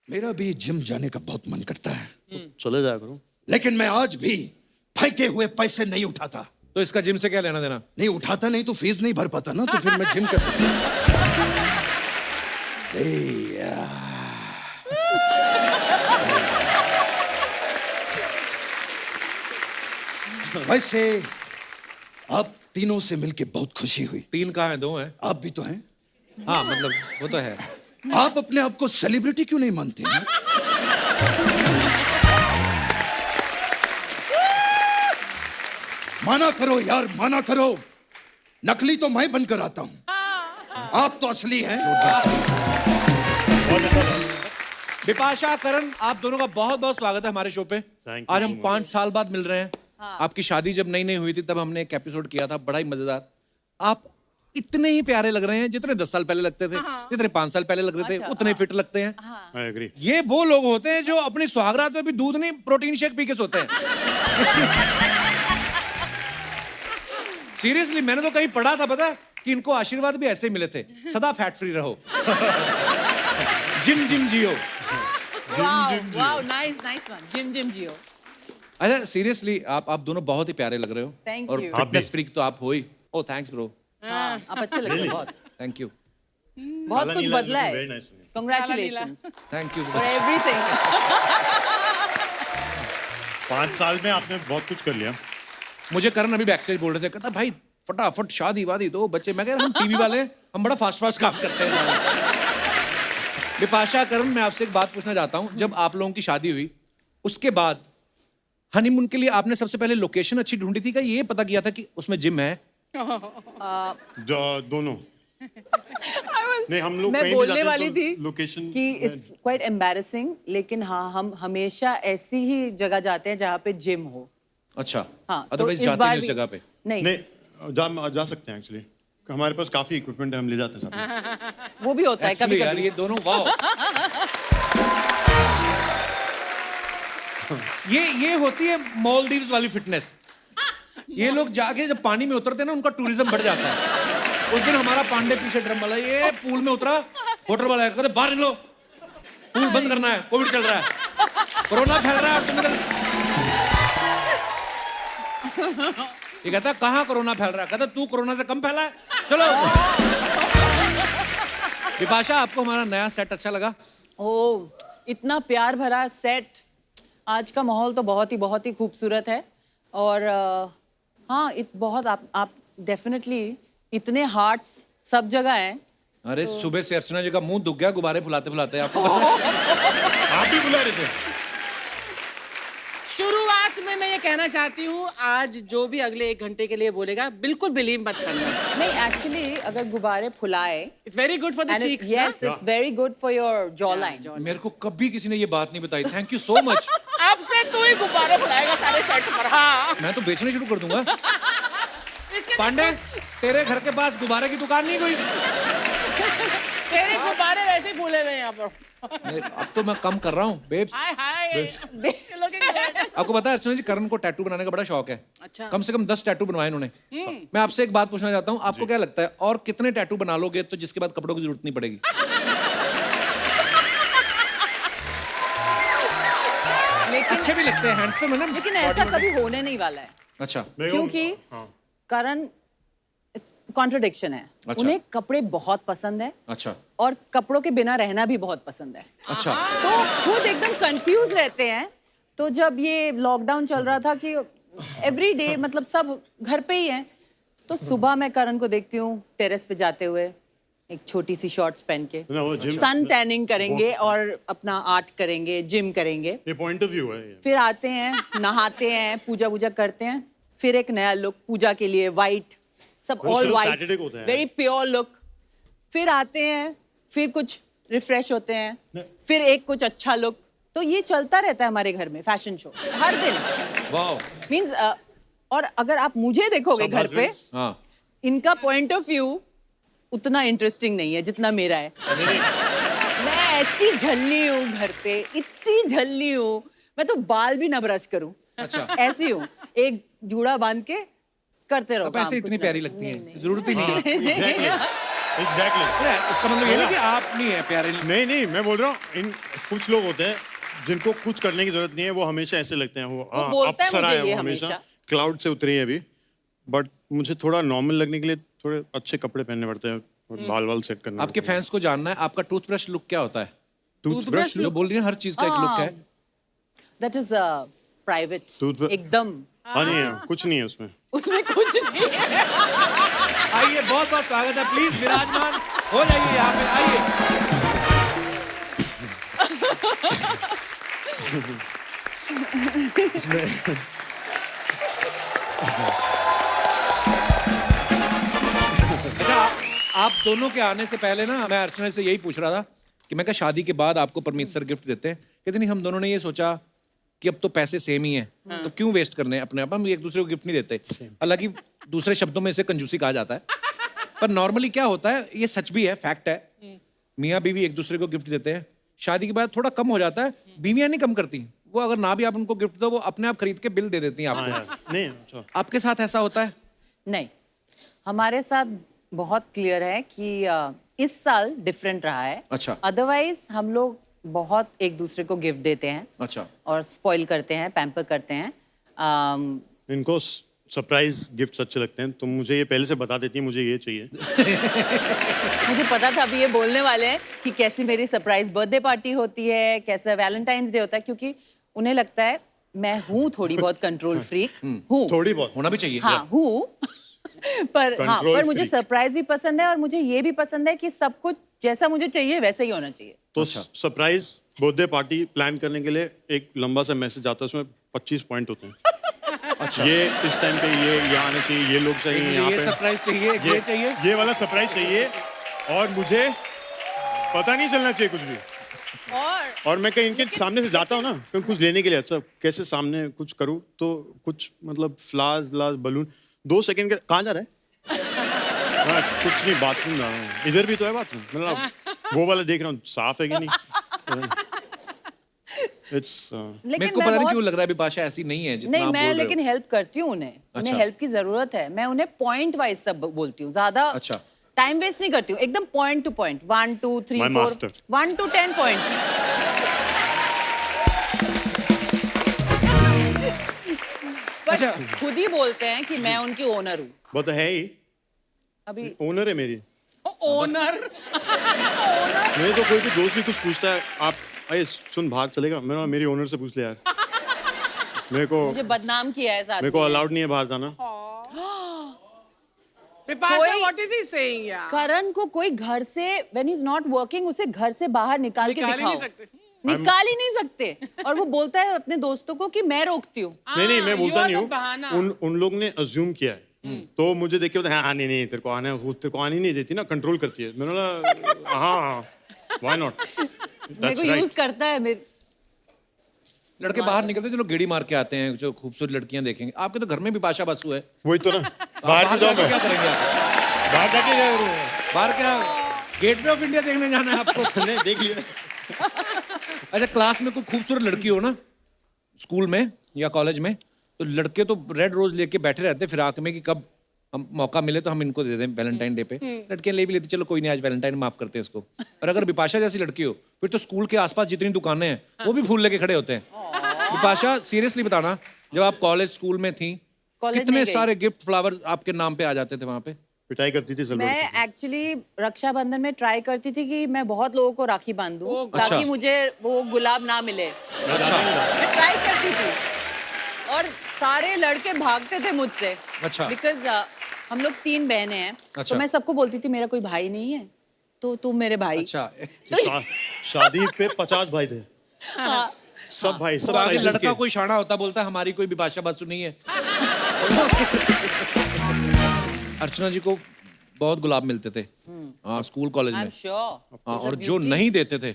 मेरा भी जिम जाने का बहुत मन करता है, चले जाया करो। लेकिन मैं आज भी फेंके हुए पैसे नहीं उठाता। तो इसका जिम से क्या लेना देना? नहीं उठाता नहीं तो फीस नहीं भर पाता ना, तो फिर मैं जिम कैसे? वैसे आप तीनों से मिलके बहुत खुशी हुई। 3 कहाँ है? 2 हैं। आप भी तो हैं। हाँ मतलब वो तो है। आप अपने आप को सेलिब्रिटी क्यों नहीं मानते हैं? माना करो यार, माना करो। नकली तो मैं बनकर आता हूं, आप तो असली हैं। बिपाशा, करण, आप दोनों का बहुत बहुत स्वागत है हमारे शो पे। आज हम 5 साल बाद मिल रहे हैं। आपकी शादी जब नई नई हुई थी तब हमने एक एपिसोड किया था, बड़ा ही मजेदार। आप इतने ही प्यारे लग रहे हैं जितने 10 साल पहले लगते थे, जितने 5 साल पहले लग रहे थे, उतने फिट लगते हैं। I agree. ये वो लोग होते हैं जो अपनी सुहागरात में भी दूध नहीं, प्रोटीन शेक पी के सोते हैं। सीरियसली, मैंने तो कहीं पढ़ा था, पता है, कि इनको आशीर्वाद भी ऐसे मिले थे, सदा फैट फ्री रहो, जिम जिम जियो। Wow, nice one, gym gym जियो। अच्छा सीरियसली, आप दोनों बहुत ही प्यारे लग रहे हो। Thank और you. फिटनेस फ्रीक तो आप हो ही। ओ थैंक्स ब्रो, हाँ, आप अच्छे लग रहे हो बहुत। थैंक यू, बहुत कुछ बदला है। Congratulations thank you. for everything. 5 साल में आपने बहुत कुछ कर लिया। मुझे करण अभी बैक स्टेज बोल रहे थे, कहता भाई फटाफट शादी वादी दो, बच्चे। मैं कह रहा हम टीवी वाले, हम बड़ा फास्ट फास्ट काम करते हैं। बिपाशा, करण, मैं आपसे एक बात पूछना चाहता हूँ। जब आप लोगों की शादी हुई उसके बाद हनीमून के लिए आपने सबसे पहले लोकेशन अच्छी ढूंढी थी, क्या ये पता किया था कि उसमें जिम है? जो दोनों नहीं, हम लोग मैं कहीं भी बोलने जाते हैं वाली तो थी लोकेशन कि इट्स क्वाइट एम्बैरेसिंग, लेकिन हाँ, हम हमेशा ऐसी ही जगह जाते हैं जहाँ पे जिम हो। अच्छा, हाँ, अदरवाइज इस जाते बार नहीं उस भी- जगह पे? नहीं, जा सकते हैं एक्चुअली। हमारे पास काफी इक्विपमेंट है, हम ले जाते हैं साथ। वो भी होता है कभी Actually यार, कभी। ये दोनों वाओ। ये होती है मालदीव्स वाली फिटनेस। ये लोग जाके जब पानी में उतरते हैं ना, उनका टूरिज्म बढ़ जाता है। उस दिन हमारा पांडे पीछे ड्रम वाला, ये पूल में उतरा, होटल वाला कहते बाहर निकलो, पूल बंद करना है, कोविड चल रहा है, कोरोना फैल रहा है और तुम इधर। ये कहता कहाँ कोरोना फैल रहा है? कहता तू कोरोना से कम फैला है, चलो। बिपाशा, आपको हमारा नया सेट अच्छा लगा? ओह, इतना प्यार भरा सेट। आज का माहौल तो बहुत ही खूबसूरत है। और हाँ, बहुत आप डेफिनेटली इतने हार्ट्स सब जगह हैं। अरे सुबह से अर्चना जी का मुंह दुख गया गुब्बारे फुलाते फुलाते। आपको पता है? आप भी बुला रहे थे। शुरुआत में मैं ये कहना चाहती हूँ, आज जो भी अगले 1 घंटे के लिए बोलेगा बिल्कुल बिलीव मत करना। नहीं, एक्चुअली अगर गुब्बारे फुलाए, it's very good for the cheeks. Yes, it's very good for your jaw line. मेरे को कभी किसी ने ये बात नहीं बताई। Thank you so much. अब से तू ही गुब्बारे फुलाएगा सारे सेट पर। हाँ, मैं तो बेचने शुरू कर दूंगा। पांडे, तेरे घर के पास गुब्बारे की दुकान नहीं कोई? तेरे गुब्बारे वैसे ही फूले हुए हैं यहाँ पर। अब तो मैं कम कर रहा हूँ बेब्स। हाय हाय, looking good. आपको पता है अर्चना जी, करण को टैटू बनाने का बड़ा शौक है। अच्छा। कम से कम 10 टैटू बनवाए इन्होंने। मैं आपसे एक बात पूछना चाहता हूँ, आपको क्या लगता है और कितने टैटू बना लोगे तो जिसके बाद कपड़ों की जरूरत नहीं पड़ेगी? लेकिन अच्छे भी लगते हैं, हैंडसम है ना। लेकिन ऐसा कभी होने नहीं वाला है, अच्छा, क्योंकि करण कॉन्ट्रडिक्शन है। अच्छा। उन्हें कपड़े बहुत पसंद है अच्छा, और कपड़ों के बिना रहना भी बहुत पसंद है। अच्छा। तो खुद एकदम कंफ्यूज रहते हैं। तो जब ये लॉकडाउन चल रहा था कि एवरी डे मतलब सब घर पे ही हैं, तो सुबह मैं करण को देखती हूँ टेरेस पे जाते हुए, एक छोटी सी शॉर्ट्स पहन के सन टैनिंग करेंगे और अपना आर्ट करेंगे, जिम करेंगे। ये पॉइंट ऑफ व्यू है ये। फिर आते हैं, नहाते हैं, पूजा वूजा करते हैं, फिर एक नया लुक पूजा के लिए, वाइट सब, वो ऑल सिर्फ वाइट, Saturday को होता है। Very pure look. फिर आते हैं, फिर कुछ रिफ्रेश होते हैं, फिर एक कुछ अच्छा लुक। तो ये चलता रहता है हमारे घर में, फैशन शो हर दिन। वाओ। मींस और अगर आप मुझे देखोगे घर पे, हाँ, इनका पॉइंट ऑफ व्यू उतना इंटरेस्टिंग नहीं है जितना मेरा है। मैं ऐसी झल्ली हूँ घर पे, इतनी झल्ली हूँ, मैं तो बाल भी ना ब्रश करूँ। अच्छा। ऐसी हूँ, एक जूड़ा बांध के करते रहो अब ऐसे काम, इतनी कुछ प्यारी ना- लगती नहीं, हैं, नहीं। जरूरत ही नहीं है। एग्जैक्टली। अरे, इसका मतलब ये नहीं कि आप नहीं है प्यारे। नहीं नहीं, मैं बोल रहा हूँ इन कुछ लोग होते हैं जिनको कुछ करने की जरूरत नहीं है, वो हमेशा ऐसे लगते हैं वो बोलता है अप्सरा मुझे है, ये वो हमेशा हमेशा। क्लाउड से उतरी है अभी। बट मुझे थोड़ा नॉर्मल लगने के लिए थोड़े अच्छे कपड़े पहनने पड़ते हैं और बाल वाल सेट करना आपके फैंस को जानना है आपका टूथब्रश लुक क्या होता है? टूथब्रश जो बोल रही है हर चीज का एक लुक है। दैट इज प्राइवेट, Toothbrush- एकदम हाँ नहीं है, कुछ नहीं है उसमें। उसमें कुछ नहीं है। आइए, बहुत बहुत स्वागत है, प्लीज विराजमान हो जाइए यहाँ पे, आइए। अच्छा, आप दोनों के आने से पहले ना मैं अर्चना से यही पूछ रहा था कि मैं क्या शादी के बाद आपको परमीत सर गिफ्ट देते हैं? कहते नहीं, हम दोनों ने ये सोचा कि अब तो पैसे सेम ही हैं, तो क्यों वेस्ट करने हैं अपने आप, हम एक दूसरे को गिफ्ट नहीं देते। हालांकि दूसरे शब्दों में इसे कंजूसी कहा जाता है, पर नॉर्मली क्या होता है, ये सच भी है, फैक्ट है, मियाँ बीवी एक दूसरे को गिफ्ट देते हैं, शादी के बाद थोड़ा कम हो जाता है। बीवियाँ नहीं कम करती, वो अगर ना भी आप उनको गिफ्ट दो, वो अपने आप खरीद के बिल दे देती हैं हाँ आपको। यार, नहीं अच्छा। आपके साथ ऐसा होता है? नहीं, हमारे साथ बहुत क्लियर है कि इस साल डिफरेंट रहा है। अच्छा। अदरवाइज हम लोग बहुत एक दूसरे को गिफ्ट देते हैं अच्छा। और स्पॉइल करते हैं, पैम्पर करते हैं। इनको सरप्राइज गिफ्ट्स अच्छे लगते हैं, तो मुझे ये पहले से बता देती है मुझे ये चाहिए। मुझे पता था अभी ये बोलने वाले हैं कि कैसी मेरी सरप्राइज बर्थडे पार्टी होती है, कैसा वैलेंटाइंस डे होता है, क्योंकि उन्हें लगता है मैं हूँ थोड़ी बहुत कंट्रोल फ्रीक हूँ। थोड़ी बहुत होना भी चाहिए। हाँ हूँ। पर हाँ, Control पर मुझे freak। सरप्राइज भी पसंद है और मुझे ये भी पसंद है कि सब कुछ जैसा मुझे चाहिए वैसे ही होना चाहिए। तो सरप्राइज बर्थडे पार्टी प्लान करने के लिए एक लंबा सा मैसेज आता है, उसमें 25 पॉइंट होते हैं। अच्छा, ये इस टाइम पे ये यहाँ आना चाहिए, ये लोग चाहिए यहाँ ये पे, सरप्राइज चाहिए, ये चाहिए। ये वाला सरप्राइज चाहिए, और मुझे पता नहीं चलना चाहिए कुछ भी। और मैं कहीं इनके सामने से जाता हूँ ना, कहीं कुछ लेने के लिए, अच्छा कैसे सामने कुछ करूँ, तो कुछ मतलब फ्लावर्स व्लावर्स बलून, 2 सेकंड के कहाँ जा रहा है? हाँ, कुछ नहीं, बाथरूम जा रहा हूँ, इधर भी तो है बाथरूम, मतलब वो वाला देख रहा हूँ साफ है कि नहीं। It's, मेरे को पता नहीं क्यों लग रहा है बिपाशा ऐसी नहीं है जितना नहीं, आप मैं बोल रहे लेकिन हो। हेल्प करती हूँ उन्हें। उन्हें हेल्प की जरूरत है, मैं उन्हें पॉइंट वाइज सब बोलती हूँ, ज्यादा अच्छा। टाइम वेस्ट नहीं करती हूँ, एकदम point two point, 1 2 3 My 4 master। 1 to 10 point. अच्छा। खुद ही बोलते हैं कि मैं उनकी ओनर हूँ। वो तो है ही, अभी ओनर है मेरी। ओनर मेरे तो कोई भी दोस्त भी कुछ पूछता है, आप अरे सुन बाहर चलेगा, मैं मेरी ओनर से पूछ ले यार, मेरे को मुझे बदनाम किया है साथ मेरे को अलाउड नहीं है बाहर जाना। Vipasha, कोई- what is he saying यार? करण को कोई घर से व्हेन इज नॉट वर्किंग उसे घर से बाहर निकाल के निकाल ही दिखाओ। नहीं सकते। निकाल ही नहीं सकते, और वो बोलता है अपने दोस्तों को कि मैं रोकती हूँ। नहीं मैं you बोलता are नहीं the बहाना। हूँ, उन लोग ने अज्यूम किया है, तो मुझे देख के बोलते हैं हाँ नहीं तेरे को आना है, वो तेरे को आने नहीं देती ना, कंट्रोल करती है। मैंने बोला हाँ व्हाई नॉट, मेरे को यूज करता है मेरे। लड़के बाहर निकलते हैं, चलो गेड़ी मार के आते हैं, जो खूबसूरत लड़कियां देखेंगे। आपके तो घर में बिपाशा बसु है, वही तो ना, बाहर भी जाओ, जाके क्या करेंगे आप? बाहर जाके क्या करूँ? बाहर क्या गेटवे ऑफ इंडिया देखने जाना है आपको? नहीं देख लिया। अच्छा, क्लास में कोई खूबसूरत लड़की हो ना, स्कूल में या कॉलेज में, तो लड़के तो रेड रोज लेके बैठे रहते हैं फिराक में कि कब हम मौका मिले तो हम इनको दे दें वैलेंटाइन डे पे। लड़कियां ले भी लेती, चलो कोई नहीं आज वैलेंटाइन माफ करते हैं इसको। और अगर बिपाशा जैसी लड़की हो, फिर तो स्कूल के आसपास जितनी दुकानें हैं वो भी फूल लेके खड़े होते हैं। बिपाशा सीरियसली बताना, जब आप कॉलेज स्कूल में थी, कॉलेज कितने नहीं गई। सारे गिफ्ट फ्लावर्स आपके नाम पे आ जाते थे वहां पे? पिटाई करती थी सब मैं लड़की। एक्चुअली रक्षाबंधन में ट्राई करती थी कि मैं बहुत लोगों को राखी बांधूं अच्छा। ताकि मुझे वो गुलाब ना मिले। अच्छा मैं ट्राई करती थी और सारे लड़के भागते थे मुझसे। अच्छा। बिकॉज हम लोग 3 बहनें हैं, अच्छा। तो मैं सबको बोलती थी मेरा कोई भाई नहीं है, तो तुम मेरे भाई। अच्छा। शादी पे 50 भाई थे, हाँ। सब भाई सब तो आगे sizes लड़का के। कोई शाना होता, बोलता हमारी कोई बिपाशा बसु नहीं है। अर्चना जी को बहुत गुलाब मिलते थे हाँ, स्कूल कॉलेज आई में। Am sure. हाँ, और जो नहीं देते थे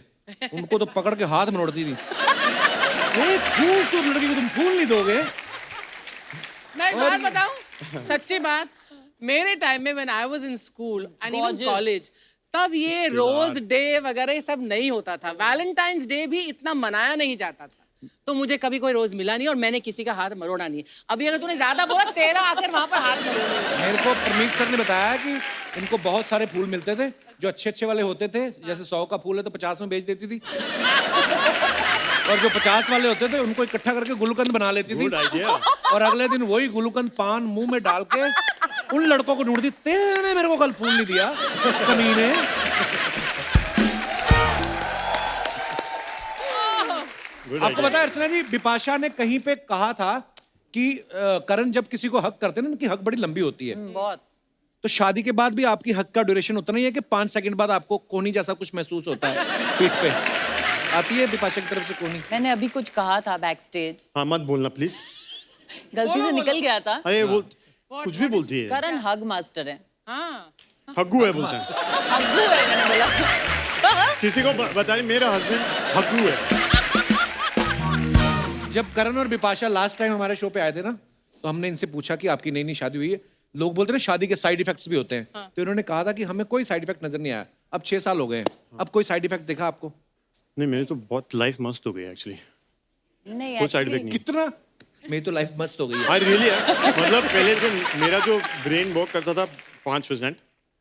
उनको तो पकड़ के हाथ में उड़ती थी। एक खूबसूरत लड़की को तुम फूल नहीं दोगे? मैं एक बात बताऊं, सच्ची बात, मेरे टाइम में when I was in school and even Gorgeous। College, तब ये रोज डे वगैरह ये सब नहीं होता था। वैलेंटाइंस डे भी इतना मनाया नहीं जाता था। तो मुझे कभी कोई रोज मिला नहीं और मैंने किसी का हाथ मरोड़ा नहीं। अभी अगर तूने ज्यादा बोला तेरा आकर वहां पर हाथ मरोड़ा। मेरे को परमीत सर ने बताया कि इनको बहुत सारे फूल मिलते थे जो अच्छे अच्छे वाले होते थे, जैसे 100 का फूल है तो 50 में बेच देती थी और जो 50 वाले होते थे उनको इकट्ठा करके गुलकंद बना लेती थी। Good idea. और अगले दिन वही गुलकंद पान मुंह में डाल के उन लड़कों को ढूंढती, तेने मेरे को कल फूल नहीं दिया कमीने। आपको पता है अर्चना जी, बिपाशा ने कहीं पे कहा था कि करण जब किसी को हक करते हैं ना, उनकी हक बड़ी लंबी होती है। बहुत। तो शादी के बाद भी आपकी हक का ड्यूरेशन उतना ही है कि 5 सेकंड बाद आपको कोनी जैसा कुछ महसूस होता है पीठ पे? आती है बिपाशा की तरफ से कोनी? मैंने अभी कुछ कहा था बैक स्टेज, हाँ मत बोलना प्लीज। गलती से निकल गया था। अरे वो कुछ भी बोलती है। करण हग मास्टर है। हाँ हग्गू है बोलते हैं। हग्गू है मैंने बोला। किसी को बता रही मेरा हस्बैंड हग्गू है। जब करण और बिपाशा लास्ट टाइम हमारे शो पे आए थे ना, तो हमने इनसे पूछा कि आपकी नई नई शादी हुई है, लोग बोलते हैं शादी के साइड इफेक्ट्स भी होते हैं। तो इन्होंने कहा था कि हमें कोई साइड इफेक्ट नजर नहीं आया। अब 6 साल हो गए हैं, अब कोई साइड इफेक्ट देखा आपको? नहीं मेरी तो बहुत लाइफ मस्त हो गई एक्चुअली। नहीं कोई साइड actually- इफेक्ट नहीं। कितना? मेरी तो लाइफ मस्त हो गई है। हाँ रियली है। मतलब पहले जो मेरा जो ब्रेन वर्क करता था 5%,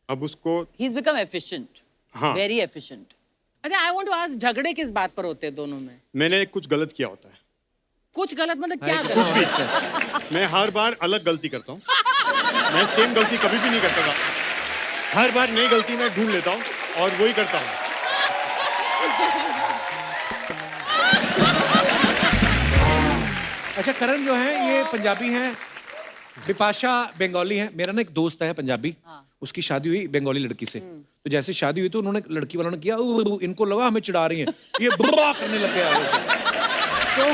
अब उसको He's become efficient. हाँ। Very efficient. अच्छा, आई वांट टू आस्क, झगड़े किस बात पर होते हैं दोनों में? मैंने कुछ गलत किया होता है। कुछ गलत मतलब क्या कुछ गलत? भी इसका। मैं हर बार अलग गलती करता हूँ। मैं सेम गलती कभी भी नहीं करता था। हर बार नई गलती मैं ढूंढ लेता हूँ और वही करता हूँ। अच्छा, करण जो है ये पंजाबी हैं, बिपाशा बंगाली है। मेरा ना एक दोस्त है पंजाबी, उसकी शादी हुई बंगाली लड़की से। तो जैसे शादी हुई तो उन्होंने लड़की वालों ने किया, इनको लगा हमें चिढ़ा रही हैं, ये बुरा करने लग गया। तो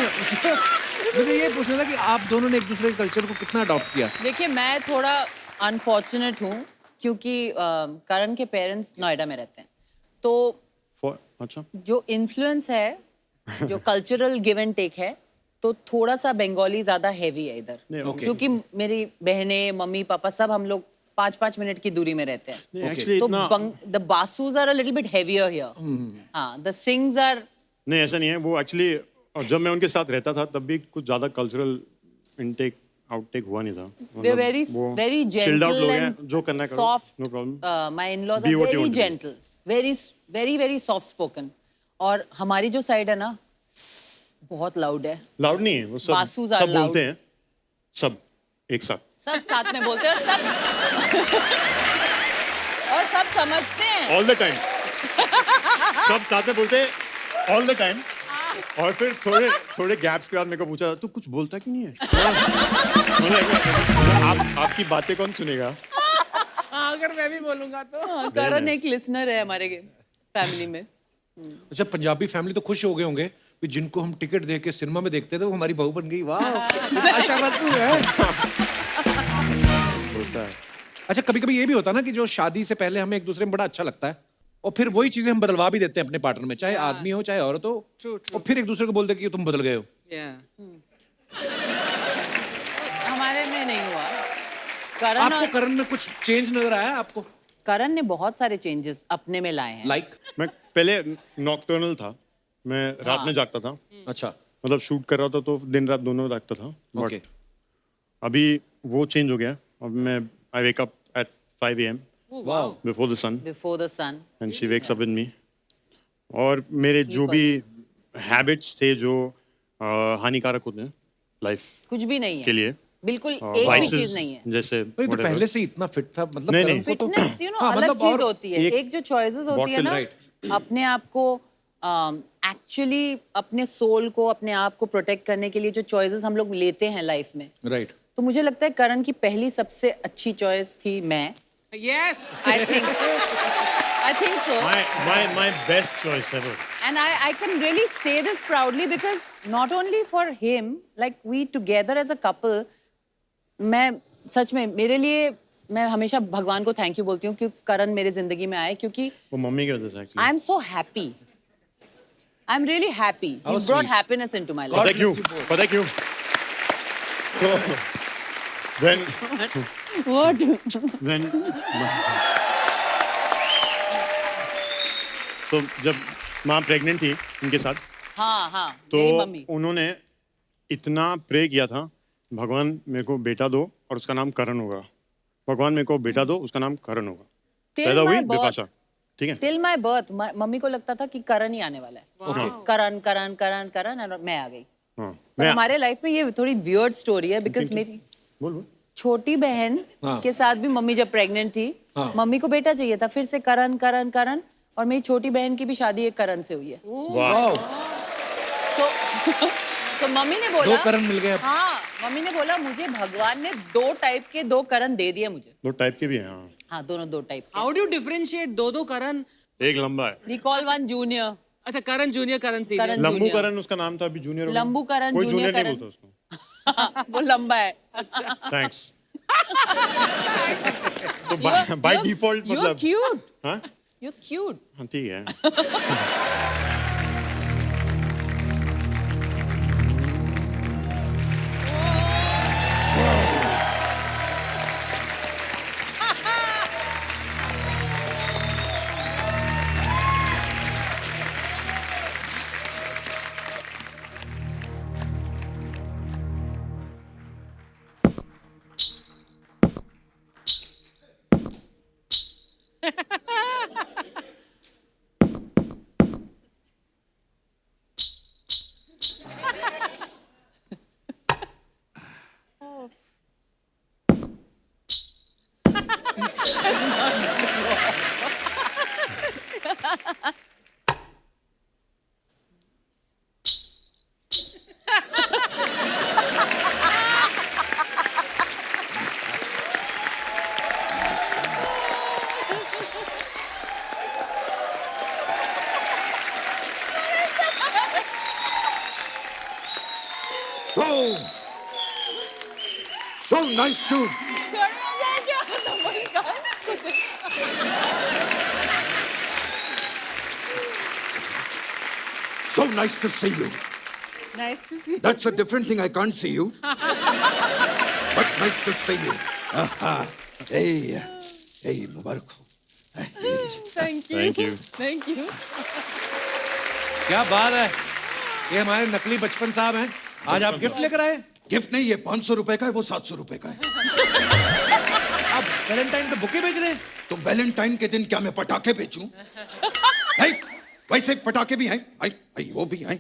मुझे ये पूछना था कि आप दोनों ने एक दूसरे के कल्चर को कितना अडॉप्ट किया? देखिए मैं थोड़ा अनफॉर्चुनेट हूँ क्योंकि करण के पेरेंट्स नोएडा में रहते हैं, तो अच्छा जो इन्फ्लुएंस है, जो कल्चरल गिव एंड टेक है, तो थोड़ा सा बंगाली ज्यादा हैवी है इधर। okay. क्योंकि मेरी बहनें, मम्मी पापा सब हम लोग 5-5 मिनट की दूरी में रहते हैं। एक्चुअली तो इतना द बासूज are a little bit heavier here. हाँ, द सिंग्स आर। नहीं ऐसा नहीं है। वो एक्चुअली जब मैं उनके साथ रहता था तब भी कुछ ज्यादा कल्चरल इनटेक आउटटेक हुआ नहीं था। They're very very chilled out gentle लोग हैं, and जो करना करो, soft. no problem. My in-laws Be are what you very want to be. gentle, very very soft spoken. और हमारी जो साइड है ना, बहुत लाउड है। लाउड नहीं है वो सब। बासूज are सब loud. बोलते हैं सब एक साथ। सब साथ में बोलते हैं और सब समझते हैं। All the time. सब साथ में बोलते हैं ऑल द टाइम। और फिर थोड़े थोड़े गैप्स के बाद मेरे को पूछा, तू कुछ बोलता क्यों नहीं है? आपकी बातें कौन सुनेगा? हाँ, अगर मैं भी बोलूंगा तो। करण एक लिसनर है हमारे फैमिली में। अच्छा, पंजाबी फैमिली तो खुश हो गए होंगे कि जिनको हम टिकट दे के सिनेमा में देखते थे वो हमारी बहू बन गई। वाह, आशा बसु है। होता है। अच्छा, कभी कभी ये भी होता है ना कि जो शादी से पहले हमें एक दूसरे में बड़ा अच्छा लगता है और फिर वही चीजें हम बदलवा भी देते हैं अपने पार्टनर में, चाहे आदमी हो चाहे औरत हो। और फिर एक दूसरे को बोलते हैं कि तुम बदल गए हो। हमारे में नहीं हुआ। करण आपको करण में कुछ चेंज नजर आया आपको? करण ने बहुत सारे चेंजेस अपने में लाए हैं। लाइक? मैं पहले नॉकटर्नल था। मैं रात में जागता था। अच्छा, मतलब शूट कर रहा था तो दिन रात दोनों जागता था। ओके। अभी वो चेंज हो गया। अब मैं I wake up at 5 AM wow. Before the sun before the sun. And she wakes up with me. और मेरे जो भी हैबिट्स थे जो हानिकारक होते हैं लाइफ कुछ भी नहीं है के लिए, बिल्कुल, एक भी vices चीज नहीं है। जैसे नहीं, तो whatever. पहले से ही इतना फिट था, मतलब नहीं, करण नहीं। को तो- फिटनेस यू नो हाँ, अलग मतलब चीज और होती है। एक एक जो चॉइसेस होती है bottle, ना, right. अपने आप को एक्चुअली अपने सोल को, अपने आप को प्रोटेक्ट करने के लिए जो चॉइसेस हम लोग लेते हैं लाइफ में, राइट। तो मुझे लगता है करण की पहली सबसे अच्छी चॉइस थी मैं। Yes. I think so. my best choice ever. And I can really say this proudly because not only for him, like we together as a couple, मैं सच में, मेरे लिए मैं हमेशा भगवान को थैंक यू बोलती हूँ क्योंकि करण मेरे जिंदगी में आए, क्योंकि वो मम्मी की वजह से actually. I am so happy. I am really happy. How He's brought sweet. happiness into my पता life. क्यों? पता क्यों? तो when तो जब माँ प्रेग्नेंट थी उनके साथ, हाँ हाँ मेरी तो मम्मी उन्होंने इतना प्रे किया था, भगवान मेरे को बेटा दो और उसका नाम करण होगा, भगवान मेरे को बेटा दो उसका नाम करण होगा। पैदा हुई बिपाशा, ठीक है। टिल माय बर्थ मम्मी को लगता था कि करण ही आने वाला है। करण करण करण करण और मैं आ गई। हाँ पर हमारे लाइफ में ये थोड़ी वियर्ड स्टोरी है बिकॉज मेरी बोल छोटी बहन के साथ भी मम्मी जब प्रेग्नेंट थी मम्मी को बेटा चाहिए था, फिर से करण करण करण, और मेरी छोटी बहन की भी शादी एक करण से हुई है। वाह, तो मम्मी ने बोला 2 करण मिल गए। हाँ मम्मी ने बोला मुझे भगवान ने 2 टाइप के 2 करण दे दिए मुझे। 2 टाइप के भी हैं। हाँ, हाँ दोनों 2 टाइप के। हाउ डू डिफरेंशिएट दो करण? एक लंबा है, वी कॉल वन जूनियर। अच्छा, करण जूनियर, करण सीनियर। करण लंबू जूनियर। करण उसका नाम था, अभी जूनियर हो गया। लंबू करण, कोई जूनियर जूनियर नहीं करण। बोलता उसको। वो लंबा है। अच्छा, थैंक्स। तो बाय डिफॉल्ट मतलब क्यूट। हाँ यू क्यूट। हाँ ठीक है। So nice to so nice to see you. Nice to see you. That's a different thing. I can't see you, but nice to see you. Hey, hey, Mubarak ho. Thank you. Thank you. Thank you. क्या बात है, ये हमारे नकली बचपन साहब हैं। आज आप गिफ्ट लेकर आए। गिफ्ट नहीं, ये 500 रुपए का है, वो 700 रुपए का है। आप वैलेंटाइन पे बुके बेच रहे हैं? तो वैलेंटाइन के दिन क्या मैं पटाखे बेचूं? नहीं, वैसे पटाखे भी हैं, वो भी हैं।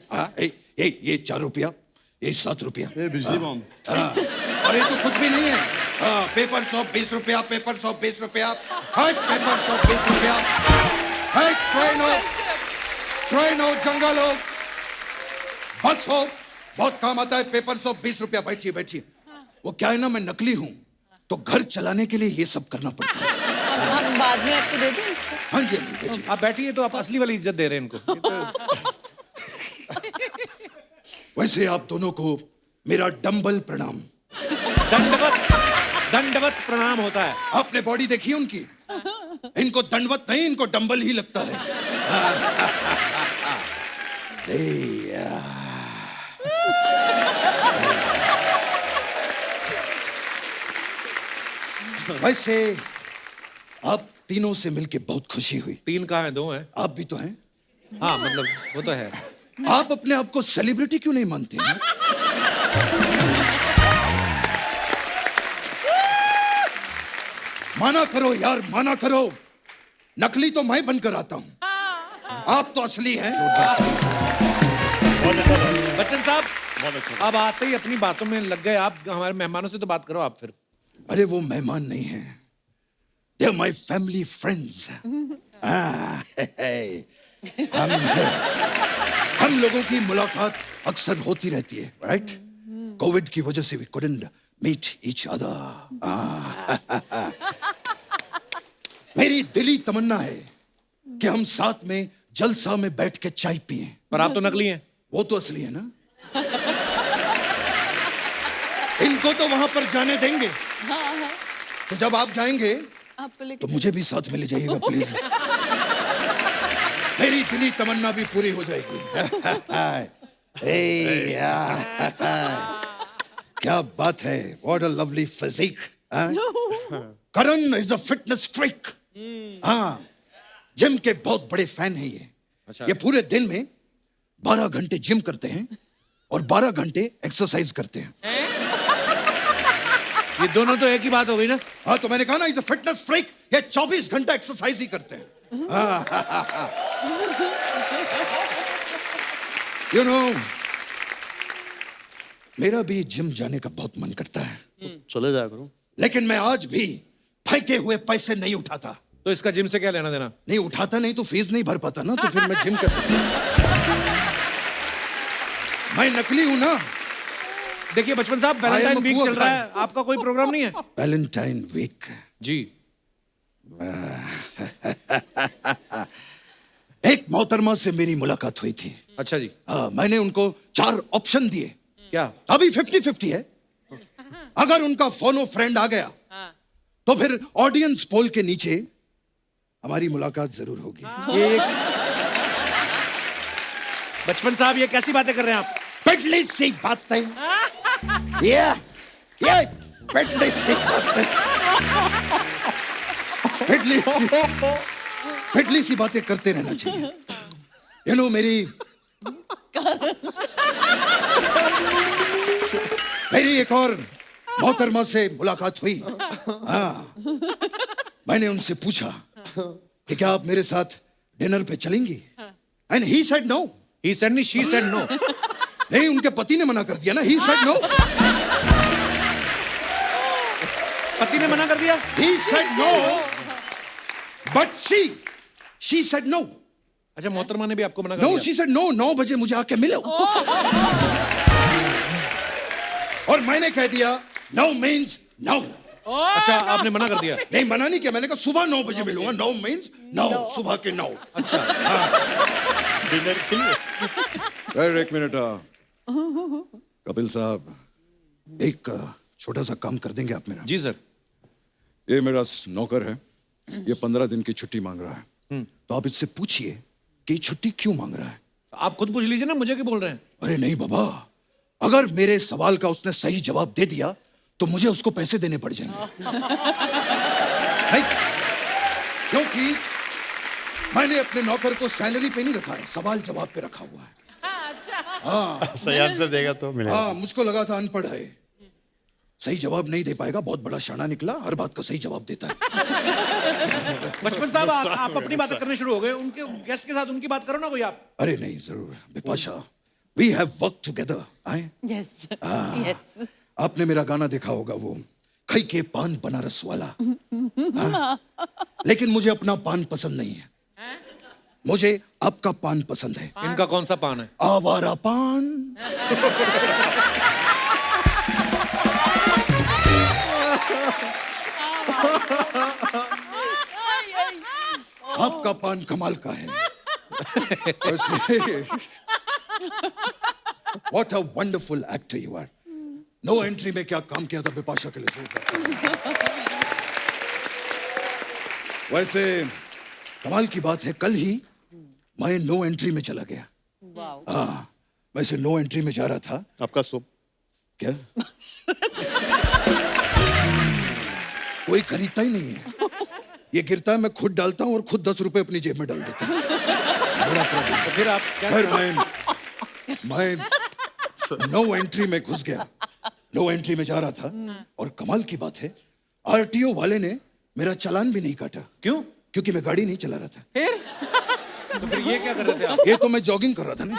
ये 4 रुपया, ये 7 रुपया। बिजली बॉम्ब। और ये तो कुछ भी नहीं है। पेपर सॉप 20 रुपया, पेपर सॉप 20 रुपया, पेपर सॉप 20 रुपया, ट्रेन हो, जंगल हो, बस हो, बहुत काम आता है। पेपर सॉप 20 रुपया। बैठिए बैठिए। वो क्या है ना, मैं नकली हूँ तो घर चलाने के लिए ये सब करना पड़ता है। हम बाद में आपको दे दें इसको? हाँ जी, हाँ जी, बैठिए। आप बैठिए, तो आप असली वाली इज्जत दे रहे हैं इनको। वैसे आप दोनों को मेरा डंबल प्रणाम। दंडवत प्रणाम होता है। आपने बॉडी देखी है उनकी? इनको दंडवत नहीं, इनको डंबल ही लगता है। वैसे आप तीनों से मिलके बहुत खुशी हुई। 3 कहाँ हैं? 2 हैं। आप भी तो हैं। हाँ मतलब वो तो है। आप अपने आप को सेलिब्रिटी क्यों नहीं मानते हैं? माना करो यार, माना करो। नकली तो मैं बनकर आता हूं, आप तो असली हैं। बच्चन साहब, अब आते ही अपनी बातों में लग गए आप। हमारे मेहमानों से तो बात करो आप फिर। अरे वो मेहमान नहीं हैं, they are my family friends. हम लोगों की मुलाकात अक्सर होती रहती है, राइट? कोविड की वजह से we couldn't meet each other. मेरी दिली तमन्ना है कि हम साथ में जलसा में बैठ के चाय पिएं। पर आप तो नकली हैं। वो तो असली है ना। इनको तो वहां पर जाने देंगे। तो जब आप जाएंगे तो मुझे भी साथ में ले जाइएगा प्लीज। मेरी दिली तमन्ना भी पूरी हो जाएगी। क्या बात है, what a lovely physique. Karan is a fitness freak. हाँ, जिम के बहुत बड़े फैन हैं ये। अच्छा। ये पूरे दिन में 12 घंटे जिम करते हैं और 12 घंटे एक्सरसाइज करते हैं। ये दोनों तो एक ही बात हो गई ना। हाँ, तो मैंने कहा ना, इज अ फिटनेस फ्रीक। ये 24 घंटा एक्सरसाइज ही करते हैं। यू नो, मेरा भी जिम जाने का बहुत मन करता है, चले जाया करो। लेकिन मैं आज भी फेंके हुए पैसे नहीं उठाता। तो इसका जिम से क्या लेना देना? नहीं उठाता नहीं तो फीस नहीं भर पाता ना, तो फिर मैं जिम कैसे? मैं नकली हूं ना। देखिए बचपन साहब, वैलेंटाइन वीक चल रहा है, आपका कोई प्रोग्राम नहीं है? वैलेंटाइन वीक जी। एक मोहतरमा से मेरी मुलाकात हुई थी। अच्छा जी। मैंने उनको 4 ऑप्शन दिए। क्या? अभी 50-50 है। अगर उनका फोनो फ्रेंड आ गया तो फिर ऑडियंस पोल के नीचे हमारी मुलाकात जरूर होगी। ये बचपन साहब, ये कैसी बातें कर रहे हैं आप? पिटली सी बातें। ये पिटली सी बातें। पिटली सी बातें करते रहना चाहिए। यू नो, मेरी एक और मोहतरमा से मुलाकात हुई। हाँ, मैंने उनसे पूछा कि क्या आप मेरे साथ डिनर पे चलेंगी? And he said no. He said नहीं, शी सेड नो। नहीं, उनके पति ने मना कर दिया ना। He said no. पति ने मना कर दिया? He said no, but she said no. अच्छा, मोहतरमा ने भी आपको मना कर नो, दिया? शी सेड नो, 9 बजे मुझे आके मिलो। और मैंने कह दिया नो मीन्स नो। अच्छा, आपने मना कर दिया? नहीं, मना नहीं किया, मैंने कहा सुबह 9 बजे मिलूंगा। नो मीन्स नो, सुबह के 9। अच्छा। डिनर के लिए। एक मिनट कपिल साहब, एक छोटा सा काम कर देंगे आप मेरा? जी सर। ये मेरा नौकर है, ये 15 दिन की छुट्टी मांग रहा है। तो आप इससे पूछिए कि छुट्टी क्यों मांग रहा है। आप खुद पूछ लीजिए ना, मुझे क्यों बोल रहे हैं? अरे नहीं बाबा, अगर मेरे सवाल का उसने सही जवाब दे दिया तो मुझे उसको पैसे देने पड़ जाएंगे। नहीं, क्योंकि मैंने अपने नौकर को सैलरी पे नहीं रखा है, सवाल जवाब पे रखा हुआ है। सही आंसर देगा तो मिलेगा। हाँ, मुझको लगा था अनपढ़ है, सही जवाब नहीं दे पाएगा। बहुत बड़ा शाना निकला, हर बात का सही जवाब देता है। बचपन साहब, आप अपनी बातें करने शुरू हो गए, उनके गेस्ट के साथ उनकी बात करो ना कोई आप। अरे नहीं, जरूर Bipasha, we have work together. आए? Yes yes. आपने मेरा गाना देखा होगा, वो खई के पान बनारस वाला। हाँ? लेकिन मुझे अपना पान पसंद नहीं है, मुझे आपका पान पसंद है। इनका कौन सा पान है? आवारा पान। आपका पान कमाल का है। What a wonderful actor you are. No entry में क्या काम किया था बिपाशा के लिए। वैसे कमाल की बात है, कल ही मैं नो एंट्री में चला गया। हाँ, वैसे नो एंट्री में जा रहा था। आपका सोप क्या? कोई खरीदता ही नहीं है, ये गिरता है, मैं खुद डालता हूँ और खुद 10 रुपए अपनी जेब में डाल देता हूँ। बड़ा प्रॉब्लम। तो फिर आप क्या? मैं नो एंट्री में घुस गया, नो एंट्री में जा रहा था, और कमाल की बात है, आरटीओ वाले ने मेरा चालान भी नहीं काटा। क्यों? क्योंकि मैं गाड़ी नहीं चला रहा था। तो फिर ये क्या कर रहे थे आप? ये तो मैं जॉगिंग कर रहा था ना।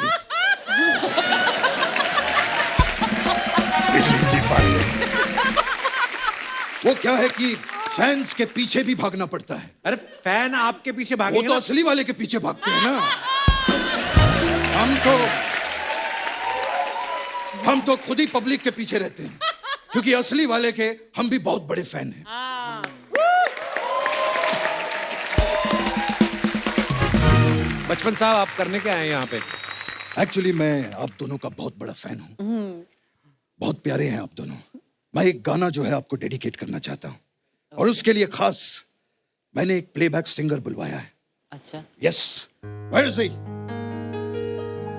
वो क्या है कि फैंस के पीछे भी भागना पड़ता है। अरे फैन आपके पीछे वो भागेंगे तो ना? असली वाले के पीछे भागते हैं ना। हम तो खुद ही पब्लिक के पीछे रहते हैं, क्योंकि असली वाले के हम भी बहुत बड़े फैन हैं। बचपन साहब, आप करने क्या आए यहाँ पे? एक्चुअली मैं आप दोनों का बहुत बड़ा फैन हूँ। बहुत प्यारे हैं आप दोनों। मैं एक गाना जो है आपको डेडिकेट करना चाहता हूँ, और उसके लिए खास मैंने एक प्लेबैक सिंगर बुलवाया है। अच्छा। Yes, where is he?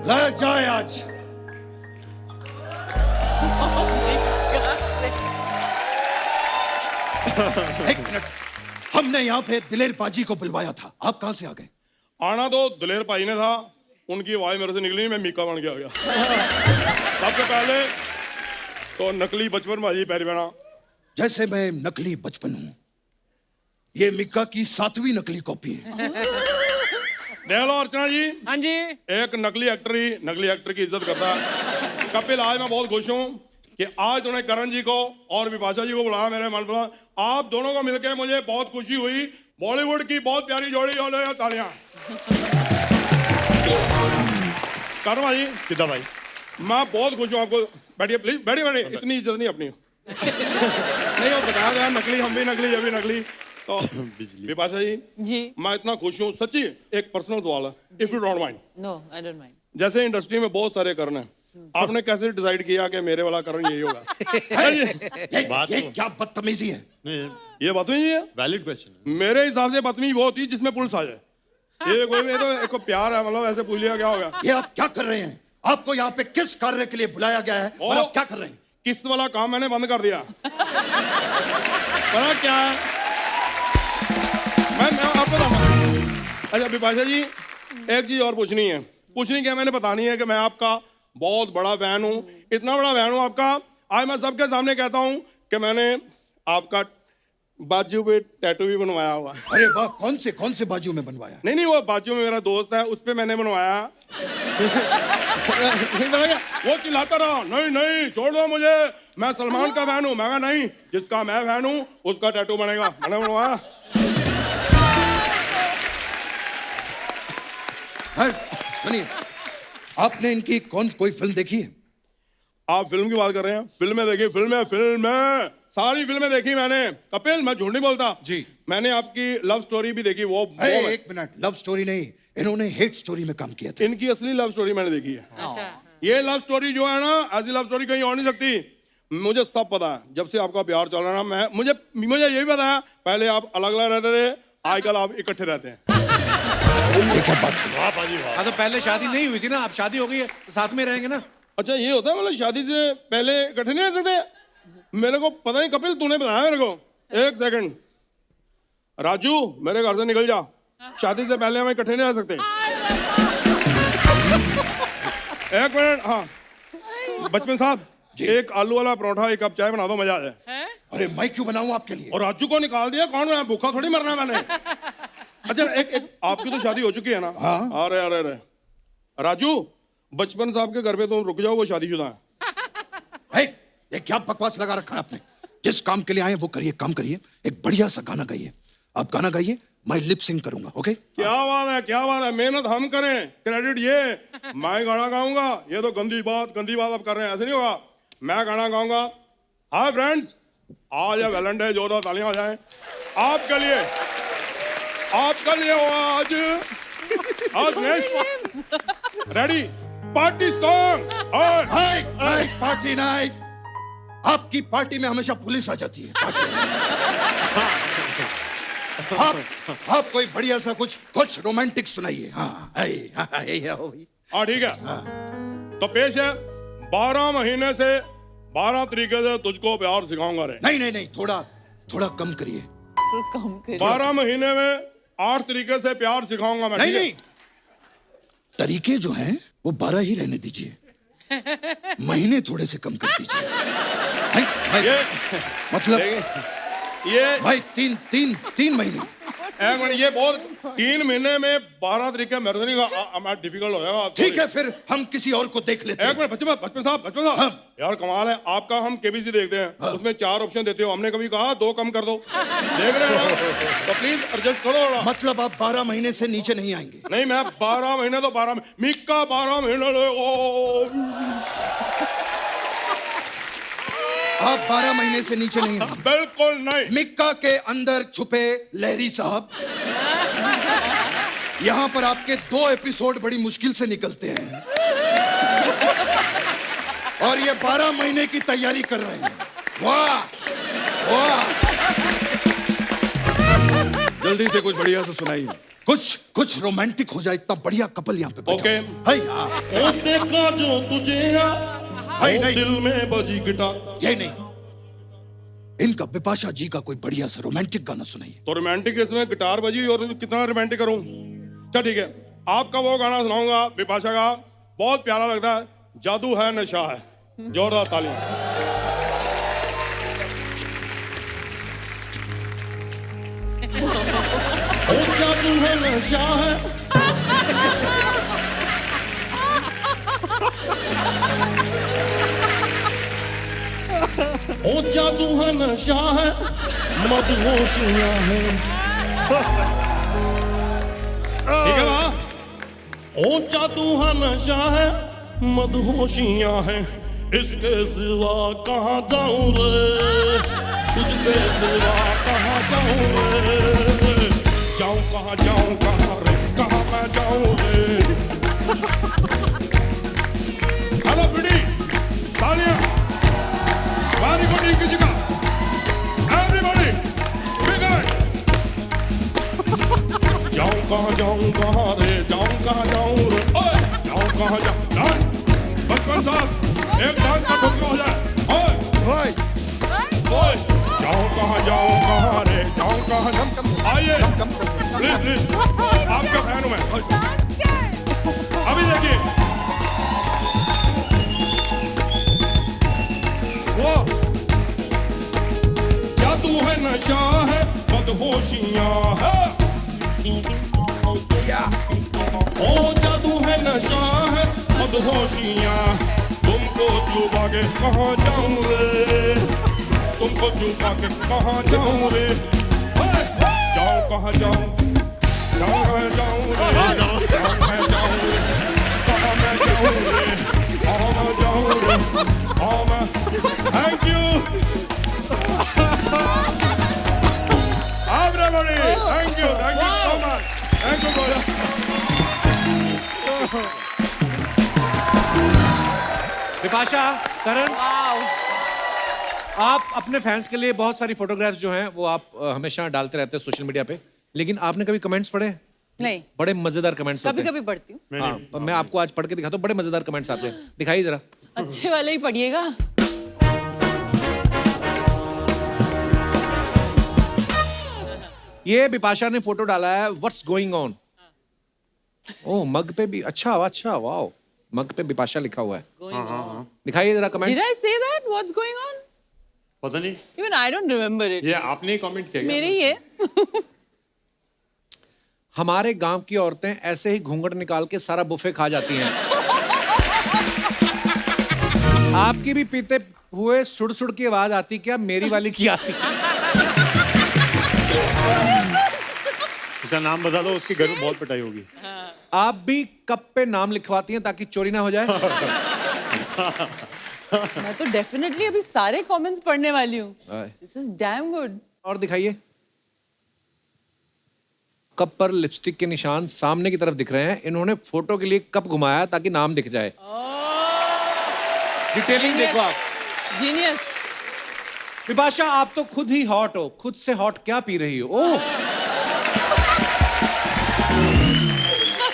लाया जाए आज। एक मिनट, हमने यहाँ पे दिलेर पाजी को बुलवाया था, आप कहाँ से आ गए? आना तो दलेर भाई ने था, उनकी आवाज मेरे से निकली, मैं मीका बन गया सबसे पहले तो नकली बचपन भाजी पैरी बना। जैसे मैं नकली बचपन हूं, ये मिक्का की 7वीं नकली कॉपी है। देख लो अर्चना जी, हाँ जी। एक नकली एक्टर ही नकली एक्टर की इज्जत करता है। कपिल, आज मैं बहुत खुश हूँ कि आज उन्होंने करण जी को और विपाशा जी को बुलाया मेरे मन पर। आप दोनों को मिलकर मुझे बहुत खुशी हुई। बॉलीवुड की बहुत प्यारी जोड़ी हो रही है, तालियां। करण भाई, कितना भाई? मैं बहुत खुश हूँ आपको। बैठिए प्लीज, बैठिए बैठिए। इतनी इज्जत नहीं अपनी। नहीं, वो बताया गया नकली, हम भी नकली, ये भी नकली। तो विपाशा जी, मैं इतना खुश हूँ सच्ची। एक पर्सनल सवाल है, if you don't mind. No, I don't mind. जैसे इंडस्ट्री में बहुत सारे करण हैं, आपने कैसे डिसाइड किया कि मेरे वाला करण यही होगा? बात ये तो- क्या बदतमीजी है? ये बदतमीजी है? वैलिड क्वेश्चन है। मेरे हिसाब से बदतमीजी वो होती है जिसमें पुलिस आ जाए। ये कोई भी तो एक को प्यार है, मतलब ऐसे पूछ लिया क्या हो गया? ये आप क्या कर रहे हैं? आपको यहाँ पे किस कार्य के लिए बुलाया गया है और आप क्या कर रहे हैं? किस वाला काम मैंने बंद कर दिया। पता क्या है, मैं आपको बताऊंगा। अच्छा विपाशा जी, एक चीज और पूछनी क्या मैंने बतानी है कि मैं आपका बहुत बड़ा फैन हूँ। इतना बड़ा फैन हूँ आपका, आज मैं सबके सामने कहता हूँ कि मैंने आपका बाजू पे टैटू भी बनवाया हुआ। अरे वाह, कौन से बाजू में बनवाया? नहीं, वो बाजू में मेरा दोस्त है, उस पे मैंने बनवाया। वो चिल्लाता रहा, नहीं छोड़ दो मुझे, मैं सलमान का फैन हूँ। मैं कहा नहीं, जिसका मैं फैन हूँ उसका टैटू बनेगा। मैंने बनवाया। सुनिए, आपने इनकी कोई फिल्म देखी है? आप फिल्म की बात कर रहे हैं? फिल्में देखी, फिल्में सारी फिल्में देखी मैंने। कपिल, मैं झूठ नहीं बोलता जी। मैंने आपकी लव स्टोरी भी देखी। वो एक मिनट, लव स्टोरी नहीं, इन्होंने हेट स्टोरी में काम किया था। इनकी असली लव स्टोरी मैंने देखी है। अच्छा। ये लव स्टोरी जो है ना, ऐसी लव स्टोरी कहीं हो नहीं सकती। मुझे सब पता है, जब से आपका प्यार चल रहा है ना, मुझे ये भी पता है, पहले आप अलग अलग रहते थे, आजकल आप इकट्ठे रहते हैं। वाह बाजी वाह। हाँ तो पहले शादी नहीं हुई थी ना, अब शादी हो गई है, साथ में रहेंगे ना। अच्छा, ये होता है, मतलब शादी से पहले इकट्ठे नहीं रह सकते? मेरे को पता नहीं कपिल, तूने बताया मेरे को। एक सेकंड, राजू मेरे घर से निकल जा, शादी से पहले हम इकट्ठे नहीं रह सकते। एक मिनट, हाँ बचपन साहब, एक आलू वाला परोठा, एक कप चाय बना दो, मजा आ जाए। अरे मैं क्यों बनाऊं आपके लिए? और राजू को निकाल दिया, कौन है? भूखा थोड़ी मरना है मैंने। अच्छा, एक आपकी तो शादी हो चुकी है ना? हाँ। अरे राजू, बचपन साहब के घर पे तुम रुक जाओ, वो शादीशुदा है। ये क्या बकवास लगा रखा है आपने? जिस काम के लिए आए वो करिए, काम करिए। एक बढ़िया सा गाना गाइए, आप गाना गाइए, मैं लिप सिंग करूंगा। ओके? क्या बात है, मेहनत हम करें, क्रेडिट ये। मैं गाना गाऊंगा, ये तो गंदी बात आप कर रहे हैं, ऐसे नहीं होगा। मैं गाना गाऊंगा। हाय फ्रेंड्स, आज है वैलेंटाइन, जोरदार तालियां हो जाएं आपके लिए आज next ready party song. Party night. आपकी पार्टी में हमेशा पुलिस आ जाती है। आप कोई बढ़िया सा कुछ रोमांटिक सुनाइए। हाँ ठीक है, तो पेश है 12 महीने से 12 तरीके से तुझको प्यार सिखाऊंगा रे। नहीं, थोड़ा कम करिए। 12 महीने में 8 तरीके से प्यार सिखाऊंगा मैं। नहीं, तरीके जो हैं वो 12 ही रहने दीजिए, महीने थोड़े से कम कर दीजिए। ये मतलब ये भाई तीन महीने। एक मिनट, ये बहुत 3 महीने में 12 तरीके मेरे से नहीं डिफिकल्ट हो जाएगा। ठीक है, फिर हम किसी और को देख लेते हैं। एक मिनट, बचपन साहब यार कमाल है आपका। हम केबीसी देखते हैं, उसमें 4 ऑप्शन देते हो, हमने कभी कहा 2 कम कर दो। देख रहे हो तो प्लीज एडजस्ट करो थोड़ा। मतलब आप 12 महीने से नीचे नहीं आएंगे? नहीं, मैं 12 महीने तो 12 मिक्का 12 महीने आप 12 महीने से नीचे नहीं आएंगे? बिल्कुल नहीं। मिक्का के अंदर छुपे लहरी साहब, यहाँ पर आपके 2 एपिसोड बड़ी मुश्किल से निकलते हैं और ये 12 महीने की तैयारी कर रहे हैं। वाह। जल्दी से कुछ बढ़िया से सुनाइए। कुछ रोमांटिक हो जाए, इतना बढ़िया कपल यहाँ पे बैठा है। ओ देखा जो तुझे नहीं, दिल में बजी गिटार। यही नहीं, इनका बिपाशा जी का कोई बढ़िया सा रोमांटिक गाना सुनाइए। तो रोमांटिक इसमें गिटार बजी और कितना रोमांटिक करूं? चल ठीक है, आपका वो गाना सुनाऊंगा बिपाशा का, बहुत प्यारा लगता है, जादू है नशा है। जोरदार तालियां। ओ जादू है नशा है, ओ जादू है नशा है, मदहोशियां है। ठीक है वाह। ओ जादू है नशा है, मदहोशियां है, इसके सिवा कहाँ जाऊं रे, तुझसे सिवा कहाँ जाऊं रे, जाऊं कहाँ रे, कहाँ मैं जाऊं रे। हेलो बिडी, तालियां, वेरी गुड इंगिजिका, एवरीबॉडी, बिग हैंड। जाऊं कहाँ रे, जाऊं कहाँ जाऊं रे, ओए जाऊं कहाँ जाऊं। डांस, बचपन साहब एक डांस का ठुमका हो जाए। ओए ओए जाऊं कहाँ रे, जाऊं कहाँ। आइए प्लीज प्लीज, आपका फैन हूं मैं। अभी देखिए वो जादू है नशा है, मदहोशियां है। ओ जादू है नशा है, मदहोशियां, तुमको चुपा के कहाँ जाऊं रे, तुमको चुपा के कहाँ जाऊं रे, जाऊं कहाँ जाऊं, जाऊं कहाँ जाऊं रे, जाऊं कहाँ जाऊं रे, कहाँ मैं जाऊं रे, कहाँ मैं जाऊं रे, कहाँ मैं। Thank you everybody, thank you so much, thank you brother। Bipasha, Karan, आप अपने फैंस के लिए बहुत सारी फोटोग्राफ्स जो हैं वो आप हमेशा डालते रहते हैं सोशल मीडिया पे, लेकिन आपने कभी कमेंट्स पढ़े? नहीं, बड़े मजेदार कमेंट्स होते कभी हैं। कभी पढ़ती हूँ। हाँ, मैं आपको आज पढ़ के दिखाता हूँ, बड़े मजेदार कमेंट्स आते हैं, दिखाइए जरा। अच्छे वाले ही पढ़िएगा। ये बिपाशा ने फोटो डाला है, व्हाट्स गोइंग ऑन। ओह, मग पे भी अच्छा वाओ, मग पे बिपाशा लिखा हुआ है। दिखाइए जरा Did comments. I say that? What's going on? पता नहीं, Even I don't remember it. ये आपने ही कमेंट किया क्या? मेरे ही है। हमारे गांव की औरतें ऐसे ही घूंघट निकाल के सारा बुफे खा जाती हैं। आपकी भी पीते हुए सुड़ सुड़ की आवाज आती क्या? मेरी वाली की आती? इसका नाम बता दो, उसके घर में बहुत पिटाई होगी। आप भी कप पे नाम लिखवाती हैं ताकि चोरी ना हो जाए? मैं तो डेफिनेटली अभी सारे कमेंट्स पढ़ने वाली हूँ। Aye. This is damn good. और दिखाइए। कप पर लिपस्टिक के निशान सामने की तरफ दिख रहे हैं। इन्होंने फोटो के लिए कप घुमाया ताकि नाम दिख जाए। डिटेलिंग देखो आप। Genius. विपाशा, आप तो खुद ही हॉट हो, खुद से हॉट क्या पी रही हो? ओह,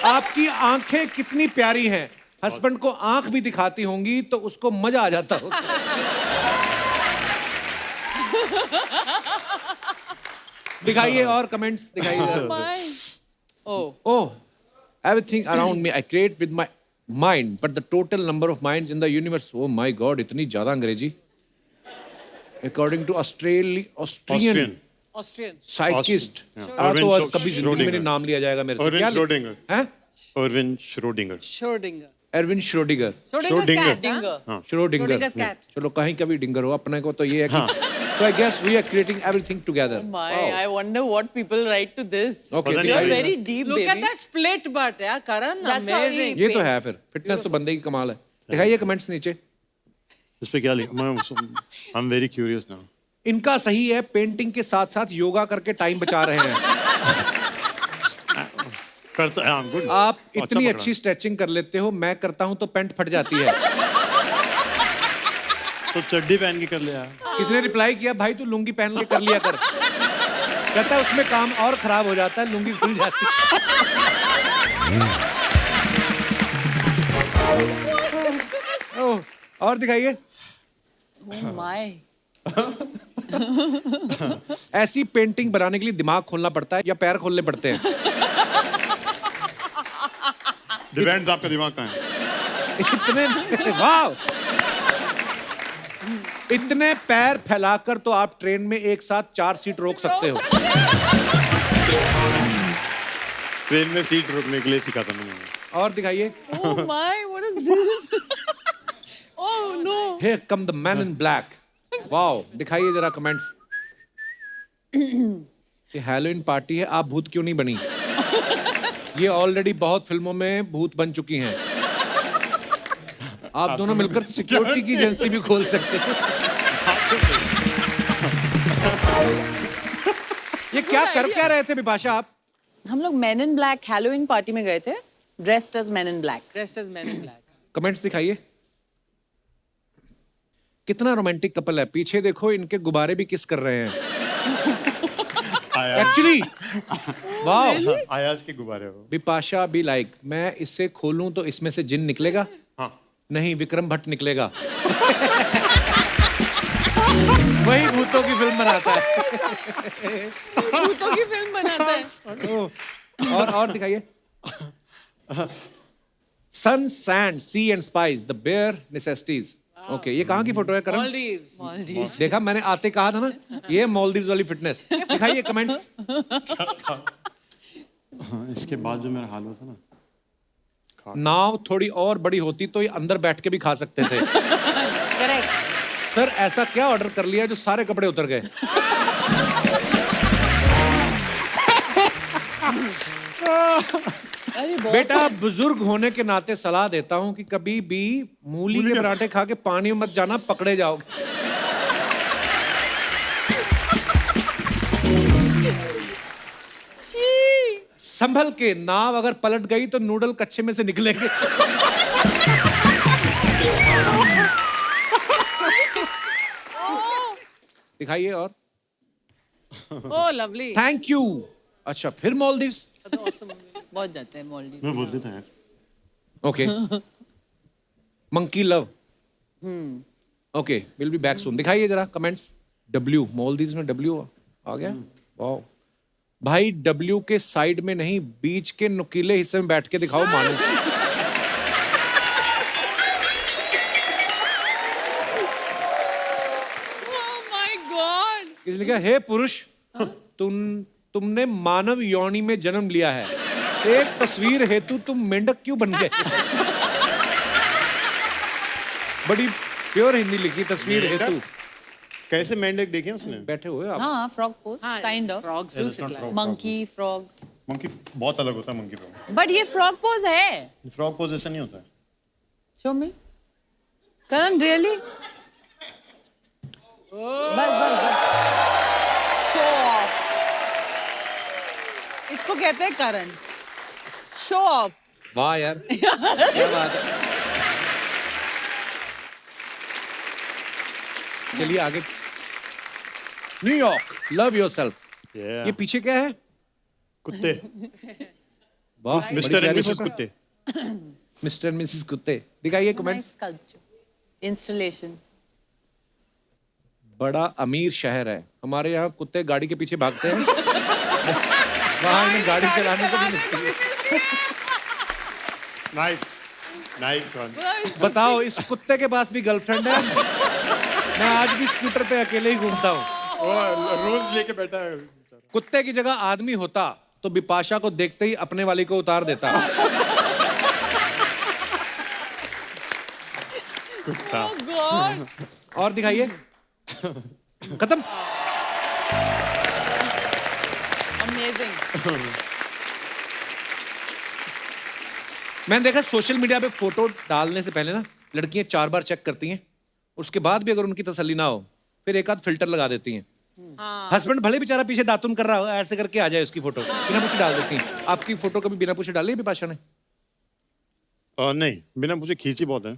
आपकी आंखें कितनी प्यारी हैं। हस्बैंड को आंख भी दिखाती होंगी तो उसको मजा आ जाता होगा। दिखाइए और कमेंट्स दिखाइए। My. Oh. Oh, everything around me I create with my mind, but the total number of minds in the universe. Oh my God, इतनी ज्यादा अंग्रेजी। According to Austrian Austrian. साइकिस्ट। Erwin तो आज कभी जिंदगी में नहीं Schrödinger। नाम लिया जाएगा मेरे से। Erwin क्या Schrödinger। हैं? Erwin Schrödinger। Schrödinger. Erwin Schrödinger. Schrödinger's Schrödinger. cat. Dinger. Schrödinger. Schrödinger's cat. चलो कहीं कभी डिंगर हो, अपने को तो ये है कि so I guess we are creating everything together. My, Wow. I wonder what people write to this. Okay, पता नहीं You're भाई। very deep, Look baby. at that split butt, yeah, Karan. That's how he Amazing. ये तो है paints. फिर fitness तो बंदे की कमाल है। दिखाइए कमेंट्स नीचे। इस पे क्या लिखा? I'm very curious now। इनका सही है, पेंटिंग के साथ साथ योगा करके टाइम बचा रहे हैं। करता है, गुड। आप इतनी अच्छी स्ट्रेचिंग कर लेते हो, मैं करता हूं तो पैंट फट जाती है। तो चड्डी पहन के कर लिया। किसने रिप्लाई किया, भाई तू लुंगी पहन के कर लिया कर। कहता है उसमें काम और खराब हो जाता है, लुंगी खुल जाती है। ओह, और दिखाइए। Oh my. ऐसी पेंटिंग बनाने के लिए दिमाग खोलना पड़ता है या पैर खोलने पड़ते हैं? डिपेंड्स आपका दिमाग कहाँ है। इतने वाह, इतने पैर फैलाकर तो आप ट्रेन में एक साथ 4 सीट रोक सकते हो। ट्रेन में सीट रोकने के लिए सिखा था मैंने। और दिखाइए। Oh my, what is this? Oh no. Here come the man in black. Wow, दिखाइए जरा कमेंट्स। ये हैलोवीन पार्टी है, आप भूत क्यों नहीं बनी? ये ऑलरेडी बहुत फिल्मों में भूत बन चुकी हैं। आप दोनों मिलकर सिक्योरिटी की एजेंसी भी खोल सकते हैं। ये क्या कर क्या रहे थे बिपाशा आप? हम लोग man in black Halloween party में गए थे, dressed as man in black. Dressed as men in black. Comments दिखाइए। कितना रोमांटिक कपल है, पीछे देखो इनके गुब्बारे भी किस कर रहे हैं। एक्चुअली वाओ, आयाज के गुब्बारे हो। बिपाशा बी लाइक, मैं इसे खोलूं तो इसमें से जिन निकलेगा? हाँ। नहीं, विक्रम भट्ट निकलेगा। वही भूतों की फिल्म बनाता है। भूतों की फिल्म बनाता है। और दिखाइए। Sun, sand, sea and spice, the bare necessities. Okay, ये कहाँ की फोटो है करण? Maldives. देखा, मैंने आते कहा था ना, ये मालदीव्स वाली फिटनेस। दिखाइए कमेंट्स। हाँ, इसके बाद जो मेरा हाल हुआ था ना, नाव थोड़ी और बड़ी होती तो ये अंदर बैठ के भी खा सकते थे। करेक्ट। सर, ऐसा क्या ऑर्डर कर लिया जो सारे कपड़े उतर गए? बेटा, बुजुर्ग होने के नाते सलाह देता हूं कि कभी भी मूली के पराठे खा के पानी में मत जाना, पकड़े जाओगे। संभल के, नाव अगर पलट गई तो नूडल कच्चे में से निकलेंगे। दिखाइए। और Oh, lovely. Thank you. अच्छा, फिर मालदीव्स? बहुत जाते हैं मालदीव। मैं बोल देता यार। Okay. Monkey love. Okay, will be back soon. दिखाइए जरा कमेंट्स। डब्ल्यू, मालदीव्स में डब्ल्यू आ गया। वाओ भाई, डब्ल्यू के साइड में नहीं, बीच के नुकीले हिस्से में बैठ के दिखाओ मानो। Oh my God. इसने लिखा, हे पुरुष, तुमने मानव योनि में जन्म लिया है, एक तस्वीर हेतु तुम मेंढक क्यों बन गए? बड़ी प्योर हिंदी लिखी, तस्वीर हेतु। कैसे मेंढक देखे उसने? बैठे हुए आप। हाँ, फ्रॉग पोज, हाँ, kind of. Frogs do sit like. Monkey, frog. Monkey बहुत अलग होता है मंकी फ्रॉग। बट ये फ्रॉग पोज है। फ्रॉग पोज ऐसा नहीं होता है। Show me. करण, रियली? बस। Show off. इसको कहते हैं करण। Show off. वाह यार, क्या बात है। चलिए आगे। New York, love yourself. ये पीछे क्या है? कुत्ते। वाह, मिस्टर एंड मिसेस कुत्ते। मिस्टर एंड मिसेस कुत्ते। दिखाइए कमेंट्स। इंस्टॉलेशन। बड़ा अमीर शहर है, हमारे यहाँ कुत्ते गाड़ी के पीछे भागते हैं। वहाँ इन्हें गाड़ी चलाने को भी मिलती है। Nice, nice one. बताओ, इस कुत्ते के पास भी गर्लफ्रेंड है? मैं आज भी स्कूटर पे अकेले ही घूमता हूँ। रोज लेके बैठा है। कुत्ते की जगह आदमी होता तो बिपाशा को देखते ही अपने वाली को उतार देता। कुत्ता। और दिखाइए। खत्म। अमेजिंग। मैंने देखा सोशल मीडिया पे फोटो डालने से पहले ना, लड़कियां 4 बार चेक करती हैं, उसके बाद भी अगर उनकी तसल्ली ना हो, फिर एक आध फिल्टर लगा देती हैं। हस्बैंड भले बेचारा पीछे दातुन कर रहा हो, ऐसे करके आ जाए उसकी फोटो, बिना पूछे डाल देती हैं। आपकी फोटो कभी बिना पूछे डाली है बिपाशा ने? नहीं, बिना मुझे खींची बहुत है।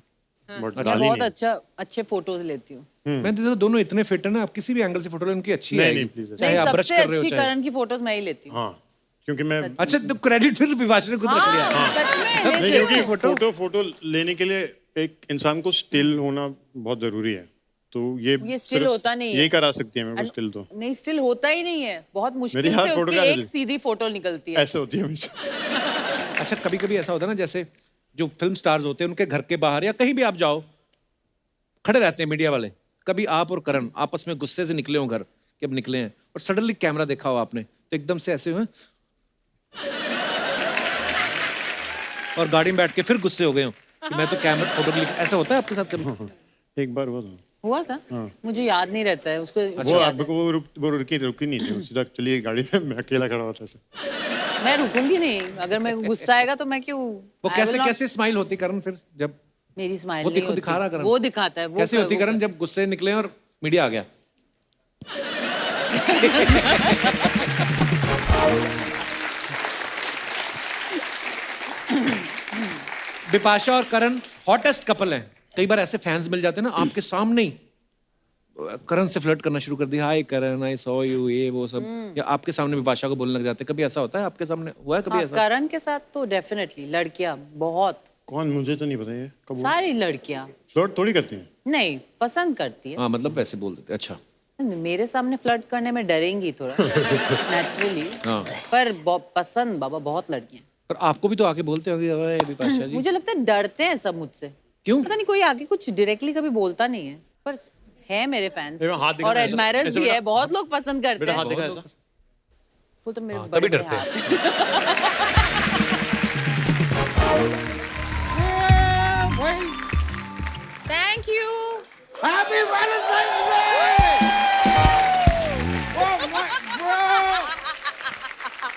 बट मैं डाली बहुत नहीं। अच्छे फोटोज लेती हूँ। मैं तो दोनों इतने फिट है ना, आप किसी भी एंगल से फोटो ले, उनकी अच्छी नहीं, है। नहीं, please, चाहे आप ब्रश सबसे कर रहे हो अच्छी चाहे। करण की फोटोज मैं ही लेती हूँ। हाँ, क्योंकि मैं अच्छा, तो क्रेडिट फिर बिपाशा ने खुद रख लिया। सच में नहीं, लेती क्योंकि हूँ। फोटो लेने के लिए एक इंसान को स्टिल होना बहुत जरूरी है। तो ये ये स्टिल सिर्फ होता नहीं है। यही करा सकती है मेरे को स्टिल तो। नहीं, स्टिल होता ही नहीं है, बहुत मुश्किल मेरी हर से फोटो उसकी क्या एक रहती? सीधी फोटो निकलती है। ऐसे होती है हमेशा। अच्छा, कभी कभी ऐसा होता है ना, जैसे जो फिल्म स्टार्स होते हैं उनके घर के बाहर या कहीं भी आप जाओ, खड़े रहते हैं मीडिया वाले, कभी आप और करण आपस में गुस्से से निकले हो घर कि अब निकले हैं और सडनली कैमरा देखा हो आपने तो एकदम से ऐसे हुए और गाड़ी में बैठ के फिर गुस्से हो गए हो कि मैं तो कैमरा फोटो क्लिक, ऐसा होता है आपके साथ कभी? एक बार हुआ था। हुआ था? मुझे याद नहीं रहता है उसको। वो आपको वो रुकी नहीं थी, सीधा चलिए गाड़ी में, मैं अकेला खड़ा हुआ था ऐसे। मैं रुकूंगी नहीं, अगर मैं गुस्सा आएगा तो मैं क्यों। वो कैसे कैसे स्माइल होती करण फिर जब मेरी स्माइल वो नहीं देखो होती। दिखा रहा करण, वो दिखाता है। वो कैसे होती करण जब गुस्से निकले और मीडिया आ गया? बिपाशा और करण हॉटेस्ट कपल हैं। कई बार ऐसे फैंस मिल जाते हैं ना आपके सामने ही करण से फ्लर्ट करना शुरू कर दिया, हाय करण आई सॉ यू, ये वो सब, या आपके सामने बिपाशा को बोलने लग जाते हैं। कभी ऐसा होता है आपके सामने हुआ है कभी ऐसा? करण के साथ तो डेफिनेटली लड़कियां बहुत, कौन, मुझे तो नहीं पता ये कब हुआ। सारी लड़कियां फ्लर्ट थोड़ी करती हैं। नहीं पसंद करती है। हाँ मतलब वैसे बोल देते हैं। अच्छा मेरे सामने फ्लर्ट करने में डरेंगी थोड़ा नेचुरली, हाँ। पर पसंद बाबा बहुत लड़कियां। पर आपको भी तो आके बोलते होंगे "ओए, बिपाशा जी"? मुझे लगता है डरते हैं सब मुझसे, क्यों? पता नहीं, कोई आगे कुछ डायरेक्टली कभी बोलता नहीं है, पर है मेरे फैंस मेरा हाथ दिखा और ना ऐसा- एडमायरर्स ऐसे भी बेटा- है, बहुत लोग पसंद करते बेटा हैं। हाथ दिखा ऐसा। वो तो मेरे तभी बड़े डरते हैं। Thank you. Happy Valentine day. Oh my God,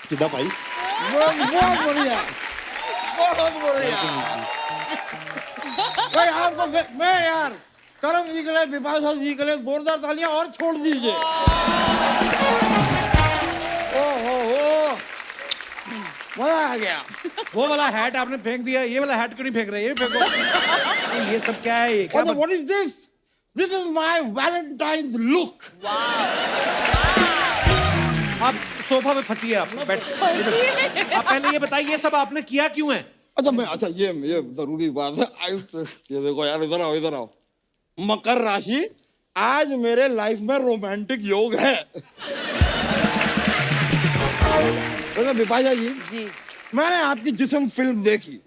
सीधा भाई। बहुत बढ़िया, बहुत बढ़िया। भाई आपको मैं यार करण जी के लिए, बिपाशा जी के लिए जोरदार तालियां और छोड़ दीजिए। ओहो मजा आ गया। वो वाला हैट आपने फेंक दिया, ये वाला हैट क्यों नहीं फेंक रहे? ये भी फेंको। नहीं, ये सब क्या है? ये क्या what is this? This is my Valentine's look. आप सोफा पे फंसी है, आप बैठ। आप पहले ये बताइए ये सब आपने किया क्यों है? अच्छा ये जरूरी बात है। ये देखो यार, इधर आओ, इधर आओ। मकर राशि, आज मेरे लाइफ में रोमांटिक योग है। तो बिपाशा जी, मैंने आपकी जिस्म फिल्म देखी,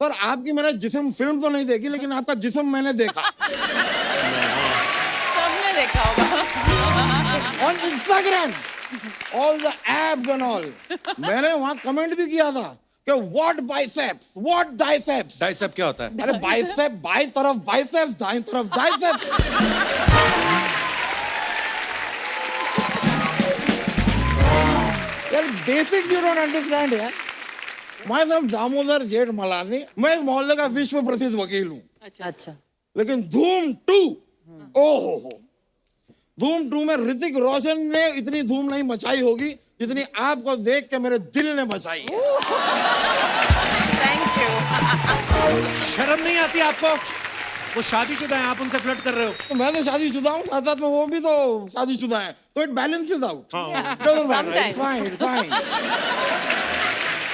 पर आपकी मैंने जिस्म फिल्म तो नहीं देखी, लेकिन आपका जिस्म मैंने देखा सबने देखा होगा on Instagram, all the abs and all. मैंने वहां कमेंट भी किया था कि व्हाट बाइसेप्स, व्हाट डाइसेप्स। डाइसेप क्या होता है? अरे बाइसेप बाई तरफ बाइसेप्स, दाईं तरफ डाइसेप्स। यार बेसिक यू डोंट अंडरस्टैंड यार। माय नेम दामोदर जेठ मलानी, मैं इस मोहल्ले का विश्व प्रसिद्ध वकील हूँ। अच्छा लेकिन धूम 2, ओहो, धूम 2 में ऋतिक रोशन ने इतनी धूम नहीं मचाई होगी जितनी आपको देख के मेरे दिल ने मचाई है। Thank you. शर्म नहीं आती आपको? वो शादीशुदा है, आप उनसे फ्लर्ट कर रहे हो। तो मैं तो शादीशुदा हूँ, साथ साथ में वो भी तो शादीशुदा है, तो इट बैलेंसेस आउट।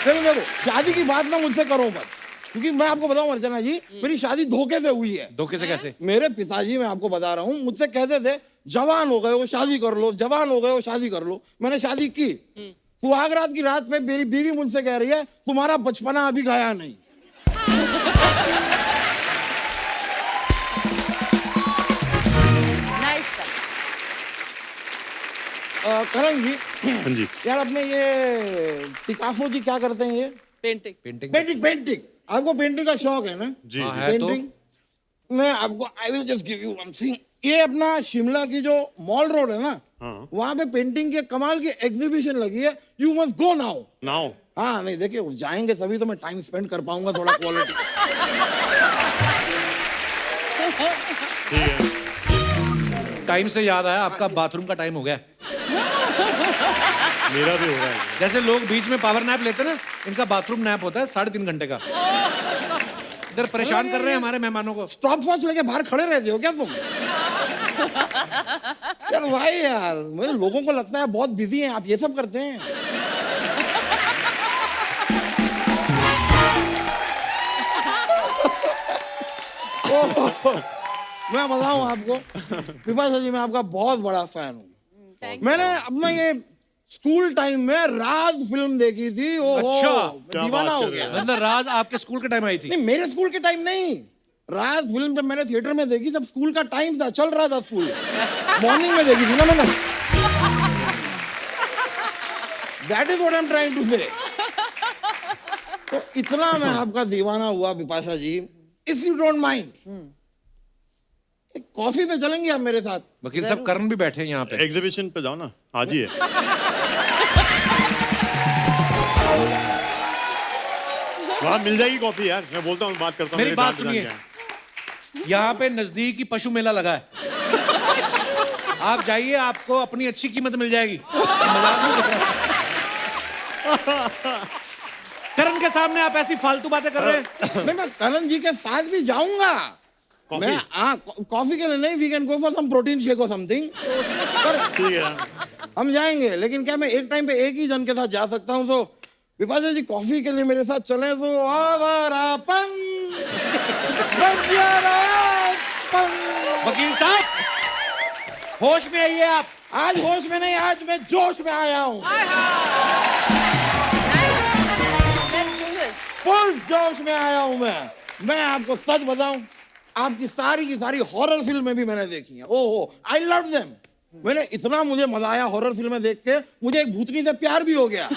देखो शादी की बात ना मुझसे करो मत, क्योंकि मैं आपको बताऊं अर्चना जी, मेरी शादी धोखे से हुई है। धोखे से कैसे? मेरे पिताजी, मैं आपको बता रहा हूँ, मुझसे कहते थे जवान हो गए हो शादी कर लो, जवान हो गए हो शादी कर लो। मैंने शादी की, सुहागरात की रात में मेरी बीवी मुझसे कह रही है तुम्हारा बचपना अभी गया नहीं। नाइस। करण जी, हाँ जी। यार अपने ये पिकासो जी क्या करते हैं? ये पेंटिंग। पेंटिंग पेंटिंग आपको पेंटिंग का शौक है ना? जी हाँ, है तो। पेंटिंग मैं आपको, I will just give you one thing. ये अपना शिमला की जो मॉल रोड है ना, वहां पे पेंटिंग के कमाल की एग्जीबिशन लगी है। You must go now. Now हाँ नहीं, देखिए जाएंगे सभी तो मैं टाइम स्पेंड कर पाऊंगा थोड़ा क्वालिटी। टाइम से याद आया, आपका बाथरूम का टाइम हो गया। मेरा भी हो रहा है। जैसे लोग बीच में पावर नैप लेते हैं ना, इनका बाथरूम नैप होता है 3.5 घंटे का। इधर परेशान कर रहे हैं हमारे मेहमानों को। स्टॉप वॉच लेके बाहर खड़े रहते हो क्या तुम? यार भाई यार, मुझे लोगों को लगता है बहुत बिजी हैं आप, ये सब करते हैं। मैं बताऊं आपको, बिपाशा जी, मैं आपका बहुत बड़ा फैन हूं। मैंने अपना ये स्कूल टाइम में राज फिल्म देखी थी। ओहो, अच्छा, मैं दीवाना हो गया। मतलब राज आपके स्कूल के टाइम आई थी? नहीं, मेरे स्कूल के टाइम नहीं। राज फिल्म जब मैंने थिएटर में देखी तब स्कूल का टाइम था, चल रहा था स्कूल। मॉर्निंग में देखी थी ना मैंने। That is what I am trying to say. तो इतना मैं आपका दीवाना हुआ Bipasha ji, if you don't mind एक कॉफी पे चलेंगे आप मेरे साथ? वकील साहब करण भी बैठे हैं यहाँ पे। एग्जीबिशन पे जाओ ना, आज ही है। वहाँ मिल जाएगी कॉफी यार, मैं बोलता हूँ, बात करता हूँ। मेरी बात सुनिए, यहाँ पे नजदीक ही पशु मेला लगा है। आप जाइए, आपको अपनी अच्छी कीमत मिल जाएगी। मजाक नहीं कर रहा। करण के सामने आप ऐसी फालतू बातें कर रहे हैं। नहीं, मैं करण जी के साथ भी जाऊंगा। मैं कॉफी के लिए नहीं, we can go for some protein shake और समथिंग। ठीक है, हम जाएंगे, लेकिन क्या मैं एक टाइम पे एक ही जन के साथ जा सकता हूँ? तो विपाशा जी कॉफी के लिए मेरे साथ चले तो आवारापन, बंजारापन। वकील साहब होश में आइए आप। आज होश में नहीं, आज मैं जोश में आया हूँ। फुल जोश में आया हूँ मैं आपको सच बताऊं, आपकी सारी की सारी हॉरर फिल्में भी मैंने देखी हैं। ओहो, आई लव देम। मैंने इतना, मुझे मजा आया हॉरर फिल्में देख के, मुझे एक भूतनी से प्यार भी हो गया।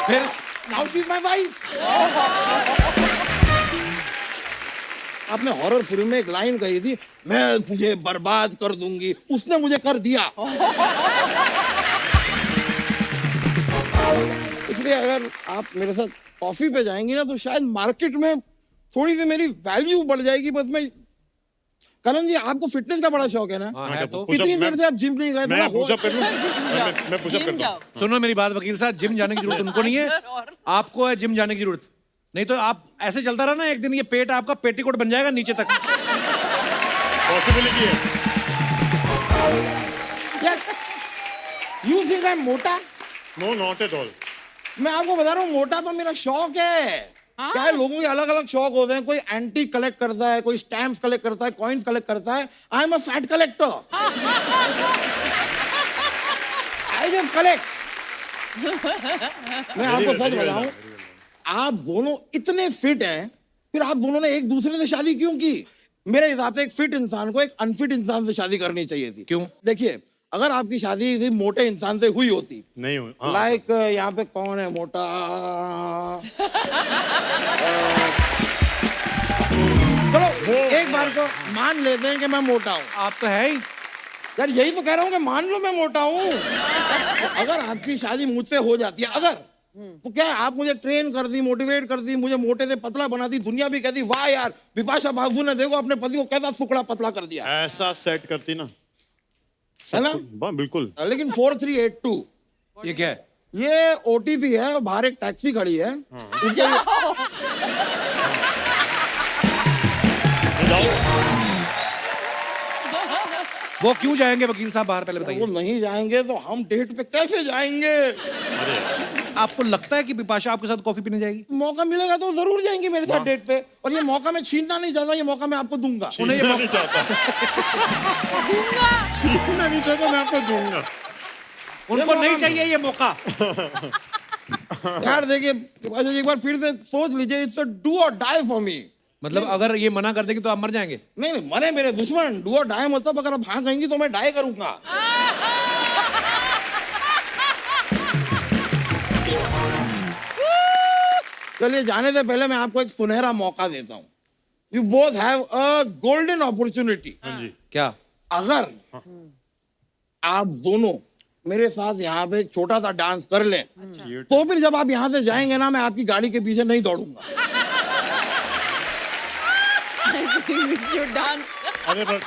फिर now she is my wife. आपने हॉरर फिल्म में एक लाइन कही थी, मैं तुझे बर्बाद कर दूंगी, उसने मुझे कर दिया। इसलिए अगर आप मेरे साथ कॉफी पे जाएंगी ना, तो शायद मार्केट में थोड़ी सी मेरी वैल्यू बढ़ जाएगी। बस मैं, करण जी आपको फिटनेस का बड़ा शौक है ना? हाँ, है तो। इतनी देर से आप जिम नहीं गए? मैं पुशअप कर लूं? मैं पुशअप करता हूं। सुनो मेरी बात वकील साहब, जिम जाने की जरूरत उनको नहीं है, आपको है जिम जाने की जरूरत। नहीं तो आप ऐसे चलता रहा ना, एक दिन ये पेट आपका पेटीकोट बन जाएगा नीचे तक। पॉसिबिलिटी है। यू थिंक आई एम मोटा? No, not at all. मैं आपको बता रहा हूँ, मोटापा मेरा शौक है। क्या है, लोगों के अलग अलग शौक होते हैं। कोई एंटी कलेक्ट करता है, कोई स्टैम्प्स कलेक्ट करता है, कॉइन्स कलेक्ट करता है। I am a fat collector. I just collect. मैं आपको सच बताऊं, आप दोनों इतने फिट हैं, फिर आप दोनों ने एक दूसरे से शादी क्यों की? मेरे हिसाब से एक फिट इंसान को एक अनफिट इंसान से शादी करनी चाहिए थी। क्यों? देखिए, अगर आपकी शादी किसी मोटे इंसान से हुई होती, नहीं हुई, हाँ। लाइक यहाँ पे कौन है मोटा? चलो एक बार को मान लेते हैं कि मैं मोटा हूँ। आप तो है ही यार, यही तो कह रहा हूँ कि मान लो मैं मोटा हूँ। अगर आपकी शादी मुझसे हो जाती है, अगर, तो क्या है, आप मुझे ट्रेन कर दी, मोटिवेट कर दी, मुझे मोटे से पतला बना दी, दुनिया भी कहती वाह यार, बिपाशा बासु ने देखो अपने पति को कैसा सुकड़ा पतला कर दिया। ऐसा सेट करती ना, है ना? बिल्कुल। लेकिन 4382 ये क्या है? ये ओटीपी है, बाहर एक टैक्सी खड़ी है। उसके वो क्यों जाएंगे वकील साहब बाहर, पहले वो बताइए। नहीं जाएंगे तो हम डेट पे कैसे जाएंगे? आपको लगता है कि बिपाशा आपके साथ कॉफी पीने जाएगी? मौका मिलेगा तो जरूर जाएंगे मेरे साथ डेट पे। और ये मौका मैं छीनना नहीं चाहता, ये मौका मैं आपको दूंगा। उन्हें ये नहीं चाहता, छीनना नहीं चाहता, मैं आपको दूंगा। उनको नहीं चाहिए ये मौका। यार देखिए, एक बार फिर से सोच लीजिए, इट्स अ डू और डाई फॉर मी। मतलब अगर ये मना कर देंगे तो आप मर जाएंगे? नहीं नहीं, मरे मेरे दुश्मन, डू और डाई मतलब अगर आप हाँ कहेंगी तो मैं डाई करूंगा। चलिए, जाने से पहले मैं आपको एक सुनहरा मौका देता हूं। You both have a golden opportunity. क्या? अगर आप दोनों मेरे साथ यहाँ पे छोटा सा डांस कर लें, तो फिर जब आप यहाँ से जाएंगे ना, मैं आपकी गाड़ी के पीछे नहीं दौड़ूंगा। अरे पर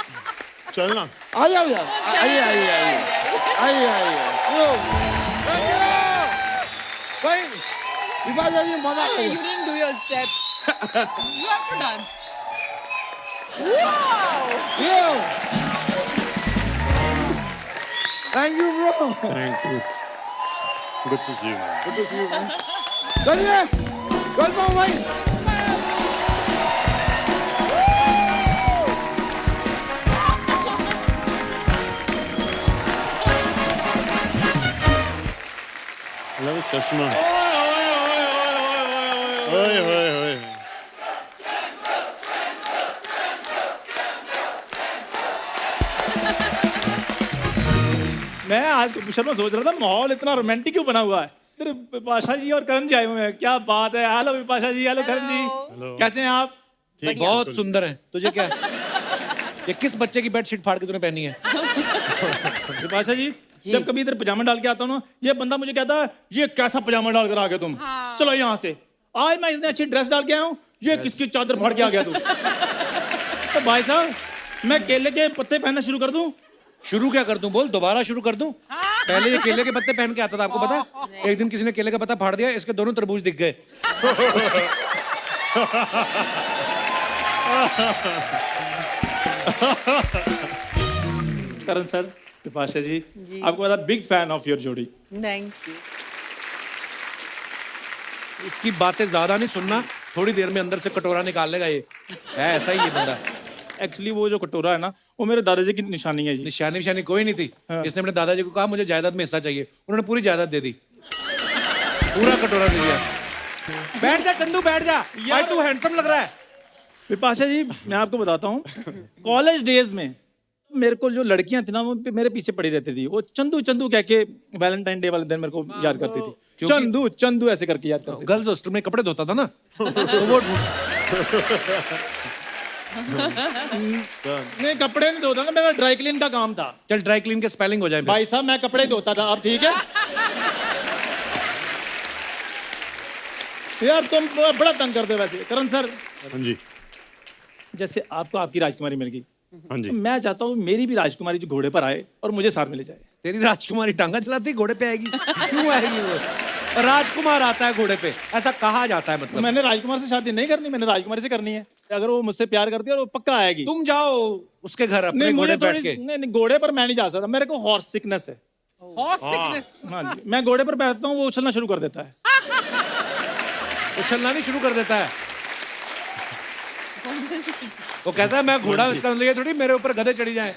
चलना। आ जाओ यार, आइए आइए आइए आइए आइए। लो, भाई विपाशा जी मजा आ You गया। didn't do your steps. You have to dance. Wow! Yo. Thank you, bro. Thank you, good to see you. Good to see you, man. चलिए, चलता हूँ भाई। चश्मा ओए होए होए मैं आज शर्मा सोच रहा था माहौल इतना रोमांटिक क्यों बना हुआ है। इधर विपाशा जी और करण जी आए हुए हैं, क्या बात है। हेलो विपाशा जी, हेलो करण जी, कैसे हैं आप? बहुत सुंदर है। तुझे क्या है? ये किस बच्चे की बेडशीट फाड़ के तूने पहनी है? विपाशा जी, जब कभी इधर पजामा डाल के आता हूँ ना, ये बंदा मुझे कहता है ये कैसा पजामा डाल कर आ गया तुम, चलो यहाँ से। आज मैं इतनी अच्छी ड्रेस डाल के आया हूँ, ये किसकी चादर फाड़ के आ गया तू। तो भाई साहब, मैं केले के पत्ते पहनना शुरू कर दूं? शुरू क्या कर दूं? बोल, दोबारा शुरू कर दूं? पहले ये केले के पत्ते पहन के आता था, आपको पता है? एक दिन किसी ने केले का पत्ता फाड़ दिया, इसके दोनों तरबूज दिख गए। करण सर, विपाशा जी, आपको पता, बिग फैन ऑफ योर जोड़ी। Thank you. इसकी बातें ज्यादा नहीं सुनना, थोड़ी देर में अंदर से कटोरा निकाल लेगा ये। है ऐसा ही ये बंदा। एक्चुअली वो जो कटोरा है ना, वो मेरे दादाजी की निशानी है जी। निशानी विशानी कोई नहीं थी। इसने अपने दादाजी को कहा मुझे जायदाद में हिस्सा चाहिए, उन्होंने पूरी जायदाद दे दी, पूरा कटोरा दे दिया। बैठ जा चंदू, बैठ जा, भाई तू हैंडसम लग रहा है। विपाशा जी, मैं आपको बताता हूँ, कॉलेज डेज में मेरे को जो लड़कियां थी ना, वो मेरे पीछे पड़ी रहती थी। वो चंदू चंदू कह के वैलेंटाइन डे वाले दिन मेरे को याद करती थी। चंदू चंदू ऐसे करके याद करती थी। गर्ल्स हॉस्टल में कपड़े धोता था ना, तो वो नहीं, कपड़े नहीं धोता था, मेरा ड्राई क्लीन का काम था। चल ड्राई क्लीन के स्पेलिंग हो जाए भाई साहब, मैं कपड़े धोता था। अब ठीक है यार, तुम बड़ा तंग करते हो वैसे। करण सर, हाँ जी, जैसे आपको आपकी राजकुमारी मिल गई, हाँ जी, तो मैं चाहता हूँ मेरी भी राजकुमारी जो घोड़े पर आए और मुझे साथ में ले जाए। तेरी राजकुमारी टांगा चलाती घोड़े पे आएगी? क्यों आएगी वो? राजकुमार आता है घोड़े पे, ऐसा कहा जाता है। मतलब मैंने राजकुमार से शादी नहीं करनी, मैंने राजकुमारी से करनी है। अगर वो मुझसे प्यार करती है और वो पक्का आएगी। तुम जाओ उसके घर अपने नहीं, घोड़े मुझे बैठ के। नहीं, घोड़े पर मैं नहीं जा सकता, मेरे को हॉर्स सिकनेस है। Horse sickness? हाँ जी, मैं घोड़े पर बैठता हूँ, वो उछलना शुरू कर देता है। उछलना नहीं शुरू कर देता है, वो कहता है मैं घोड़ा, इसका मतलब ये थोड़ी मेरे ऊपर गधे चढ़ी जाए।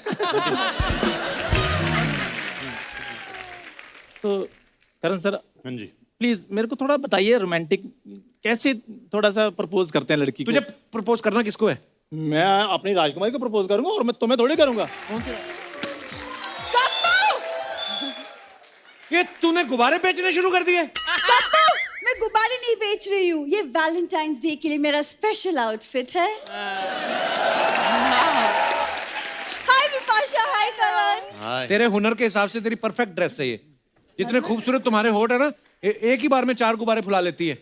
तो करण सर, हाँ जी। प्लीज मेरे को थोड़ा बताइए, रोमांटिक कैसे थोड़ा सा प्रपोज करते हैं लड़की को? तुझे प्रपोज करना किसको है? मैं अपनी राजकुमारी को प्रपोज करूंगा, और मैं तुम्हें थोड़ी करूंगा। ये तूने गुब्बारे बेचने शुरू कर दिए? मैं गुब्बारे नहीं बेच रही हूँ, ये वैलेंटाइंस डे के लिए मेरा स्पेशल आउटफिट है। हाय विपाशा, हाय करण। तेरे हुनर के हिसाब से तेरी परफेक्ट ड्रेस है ये। जितने खूबसूरत तुम्हारे होठ है ना, एक ही बार में 4 गुब्बारे फुला लेती है।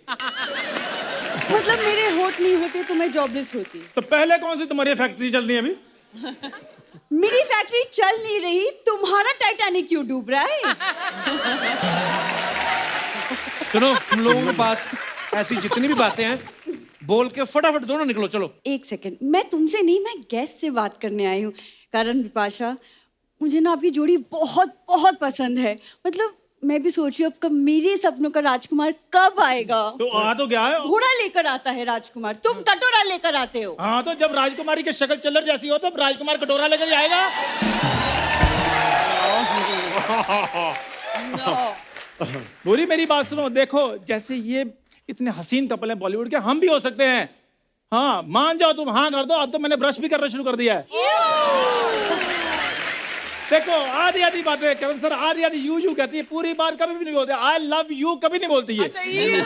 मतलब मेरे होठ नहीं होते तो मैं जॉबलेस होती। तो पहले कौन सी तुम्हारी फैक्ट्री चल रही है अभी? मेरी फैक्ट्री चल नहीं रही, तुम्हारा टाइटैनिक क्यों डूब रहा है? सुनो, तुम लोगों के पास ऐसी जितनी भी बातें हैं, बोल के फटाफट दोनों निकलो। चलो 1 सेकंड, मैं तुमसे नहीं, मैं गेस्ट से बात करने आई हूँ। करण, विपाशा, मुझे ना आपकी जोड़ी बहुत बहुत पसंद है। मतलब मैं भी सोच रही हूँ अब मेरे सपनों का राजकुमार कब आएगा। तो आ तो क्या है? घोड़ा लेकर आता है राजकुमार, तुम कटोरा लेकर आते हो। हाँ, तो जब राजकुमारी की शक्ल चिल्लर जैसी हो, तो राजकुमार कटोरा लेकर आएगा। बुरी मेरी बात सुनो, देखो जैसे ये इतने हसीन कपल हैं बॉलीवुड के, हम भी हो सकते हैं। हाँ, मान जाओ तुम, हाँ कर दो। अब तो मैंने ब्रश भी करना शुरू कर दिया है। देखो आधी आधी बातें करण सर, आधी आधी यू कहती है, पूरी बात कभी भी नहीं बोलती। आई लव यू कभी नहीं बोलती है। अच्छा, ये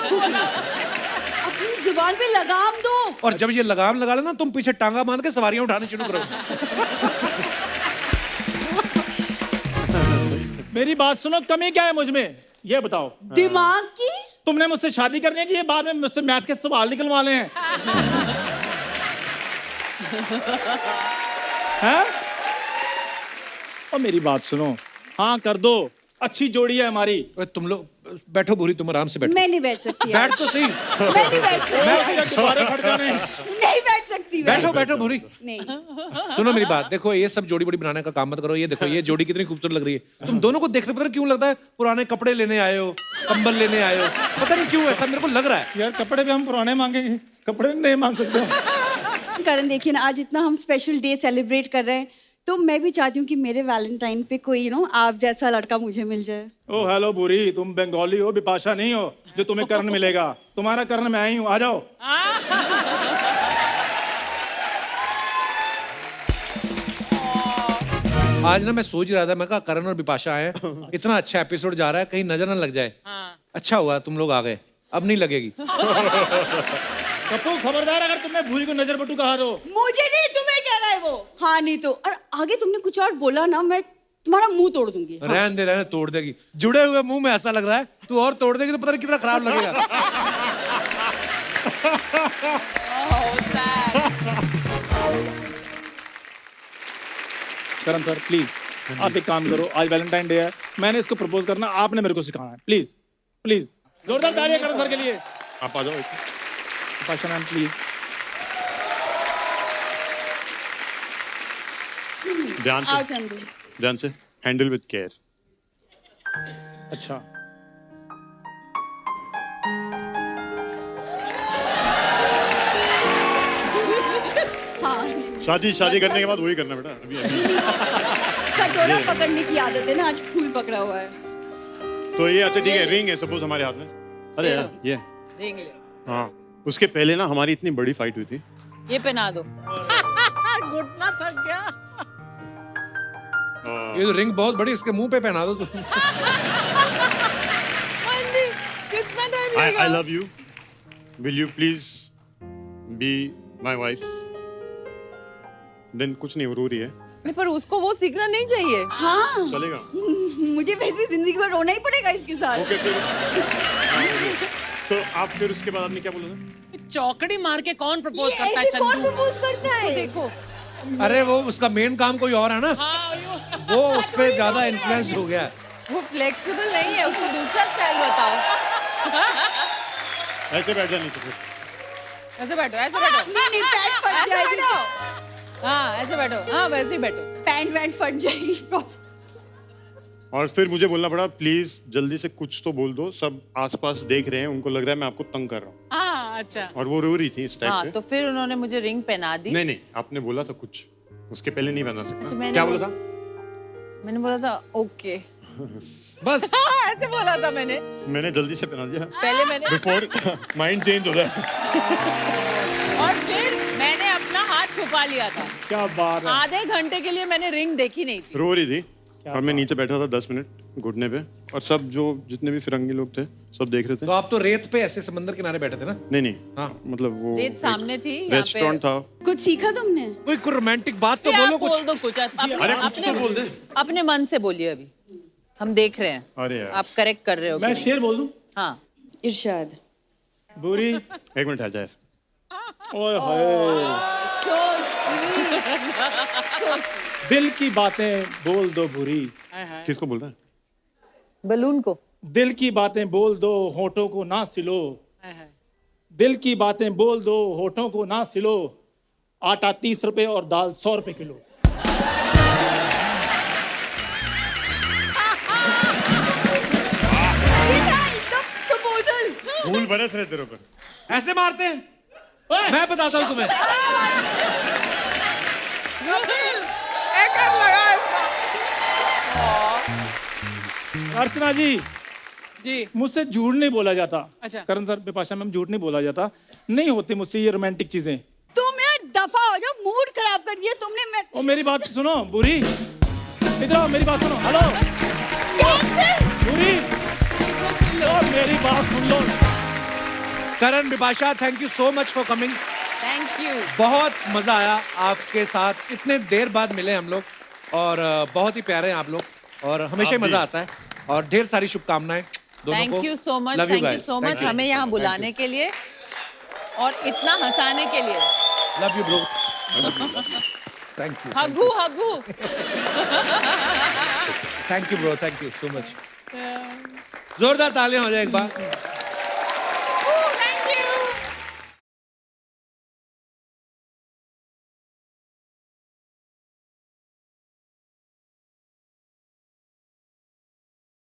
अपनी जुबान पे लगाम दो। और जब ये लगाम लगा लेना, तुम पीछे टांगा बांध के सवारियां उठाने शुरू करो। मेरी बात सुनो, कमी क्या है मुझ में, ये बताओ। दिमाग की? तुमने मुझसे शादी करनी है कि ये बाद में मुझसे मैथ के सवाल निकलवाने हैं? हैं? और मेरी बात सुनो, हाँ कर दो, अच्छी जोड़ी है हमारी। तुम लोग बैठो, भूरी तुम आराम से बैठो। मैं नहीं बैठ सकती। बैठ तो सही। मैं नहीं बैठ सकती। दोबारा फट जाने। नहीं बैठ सकती। बैठो बैठो भूरी। नहीं। सुनो मेरी बात, देखो ये सब जोड़ी बड़ी बनाने का काम मत करो। ये देखो ये जोड़ी कितनी खूबसूरत लग रही है। तुम दोनों को देखते पता नहीं क्यों लगता है पुराने कपड़े लेने आए हो, कंबल लेने आए हो, पता नहीं क्यों ऐसा मेरे को लग रहा है। यार कपड़े भी हम पुराने मांगेंगे, कपड़े नहीं मांग सकते। करण देखिए ना, आज इतना हम स्पेशल डे सेलिब्रेट कर रहे हैं, तो मैं भी चाहती हूँ कि मेरे वैलेंटाइन पे कोई आप जैसा लड़का मुझे मिल जाए। ओ हेलो बुरी, तुम बंगाली हो, बिपाशा नहीं हो जो तुम्हें कर्ण मिलेगा। तुम्हारा कर्ण मैं ही हूँ, आ जाओ। आज ना मैं सोच ही रहा था, मैं कहा करण और बिपाशा आए, इतना अच्छा एपिसोड जा रहा है, कहीं नजर ना लग जाए। अच्छा हुआ तुम लोग आ गए, अब नहीं लगेगी। कप्पू खबरदार, अगर तुमने भूरी को नजर बटू कहा तो। मुझे नहीं, तुम्हें कह रहा है वो। हाँ नहीं तो, और आगे तुमने कुछ और बोला ना, मैं तुम्हारा मुंह तोड़ दूंगी। हाँ। रहने दे, तोड़ देगी। जुड़े हुए मुंह में ऐसा लग रहा है, तू और तोड़ देगी तो पता नहीं कितना खराब लगेगा। करण सर प्लीज, आप एक काम करो, आज वैलेंटाइन डे है, मैंने इसको प्रपोज करना, आपने मेरे को सिखाना है। प्लीज प्लीज, जोरदार तालियां करण सर के लिए। आप आ जाओ। Pasha ma'am please. ध्यान आओ से, चंदू। ध्यान से, हैंडल विद केयर। अच्छा हाँ, शादी करने के बाद वही करना बेटा। अभी कटोरा पकड़ने की आदत है ना, आज फूल पकड़ा हुआ है। तो ये अच्छा ठीक है, रिंग है सपोज हमारे हाथ में। अरे यार ये रिंग ले, हाँ, उसके पहले ना हमारी इतनी बड़ी फाइट हुई थी। ये पहना दो। घुटना थक गया। ये तो रिंग बहुत बड़ी, इसके मुंह पे पहना दो तुम। मंदी, कितना time I love you. Will you please be my wife? Then कुछ नहीं, रो रही है। नहीं, पर उसको वो सीखना नहीं चाहिए। हाँ, चलेगा। मुझे वैसे भी जिंदगी भर रोना ही पड़ेगा इसके साथ। ओके फिर। तो आप फिर उसके बाद आपने क्या बोला था? चौकड़ी मार के कौन प्रपोज ये करता है ऐसे कौन चंदू? प्रपोज करता है? देखो, अरे वो उसका मेन काम कोई और है ना, हाँ, वो उस पे ज्यादा इन्फ्लुएंस हो गया है। वो फ्लेक्सिबल नहीं है, उसको दूसरा स्टाइल बताओ। ऐसे बैठ जा नीचे फिर। ऐसे बैठो, ऐसे बैठो। नहीं, पैंट फट ऐसे जाएगी। बैठो। हाँ, ऐसे बैठो। हाँ, वैसे ही बैठो। पैंट वैंट फट जाएगी। और फिर मुझे बोलना पड़ा, प्लीज जल्दी से कुछ तो बोल दो, सब आसपास देख रहे हैं, उनको लग रहा है मैं आपको तंग कर रहा हूँ। हाँ, अच्छा। और वो रो रही थी इस टाइप हाँ, पे। तो फिर उन्होंने मुझे रिंग पहना दी। नहीं, आपने बोला था कुछ, उसके पहले नहीं बता सकता। मैंने क्या बोला था? मैंने बोला था ओके। बस ऐसे बोला था मैंने। मैंने जल्दी से पहना दिया पहले मैंने बिफोर माइंड चेंज हो जाए। और फिर मैंने अपना हाथ छुपा लिया था। क्या बात है। आधे घंटे के लिए मैंने रिंग देखी नहीं थी। रो रही थी और मैं नीचे बैठा था 10 मिनट घुटने पे, और सब जो जितने भी फिरंगी लोग थे सब देख रहे थे। तो आप तो रेत पे ऐसे समंदर किनारे बैठे थे ना? नहीं हाँ। मतलब वो रेत सामने थी, यहाँ पे। रेस्टोरेंट था। कुछ सीखा तुमने? कोई रोमांटिक बात तो आप बोलो बोल कुछ। दो कुछ। अरे कुछ तो बोल दे। अपने मन से बोलिए, अभी हम देख रहे हैं। अरे यार। आप करेक्ट कर रहे हो कि मैं नहीं? शेर बोल दूं? हाँ, इरशाद। बुरी। एक मिनट ठहर जा यार। ओए होए, so sweet. दिल की बातें बोल दो बुरी। किसको बोल रहा है? बलून को। दिल की बातें बोल दो, होठों को ना सिलो। दिल की बातें बोल दो, होठों को ना सिलो। आटा 30 रुपए और दाल 100 रुपए किलो। इसका प्रपोजल। फूल बरस रहे तेरे ऊपर। ऐसे मारते हैं? मैं बताता हूँ तुम्हें। अर्चना जी, जी। मुझसे झूठ नहीं बोला जाता। अच्छा। करण सर, बिपाशा मैम, झूठ नहीं बोला जाता। नहीं होती मुझसे ये रोमांटिक चीजें। तुम यार दफा हो जाओ, मूड खराब कर दिया तुमने। मैं ओ मेरी बात सुनो बुरी, इधर आओ, मेरी बात सुनो। हेलो बुरी, ओ मेरी बात सुन लो। Karan, Bipasha, thank you so much for coming. Thank you. बहुत मजा आया आपके साथ, इतने देर बाद मिले हम लोग, और बहुत ही प्यारे हैं आप लोग, और हमेशा ही आप भी। मजा आता है, और ढेर सारी शुभकामनाएं दोनों को। Thank you so much. Love you thank you guys. So Thank much you. हमें यहाँ बुलाने के लिए और इतना हंसाने के लिए। Love you bro. Thank you. हगू हगू। Thank you bro, thank you so much. जोरदार तालियां हो जाए एक बार।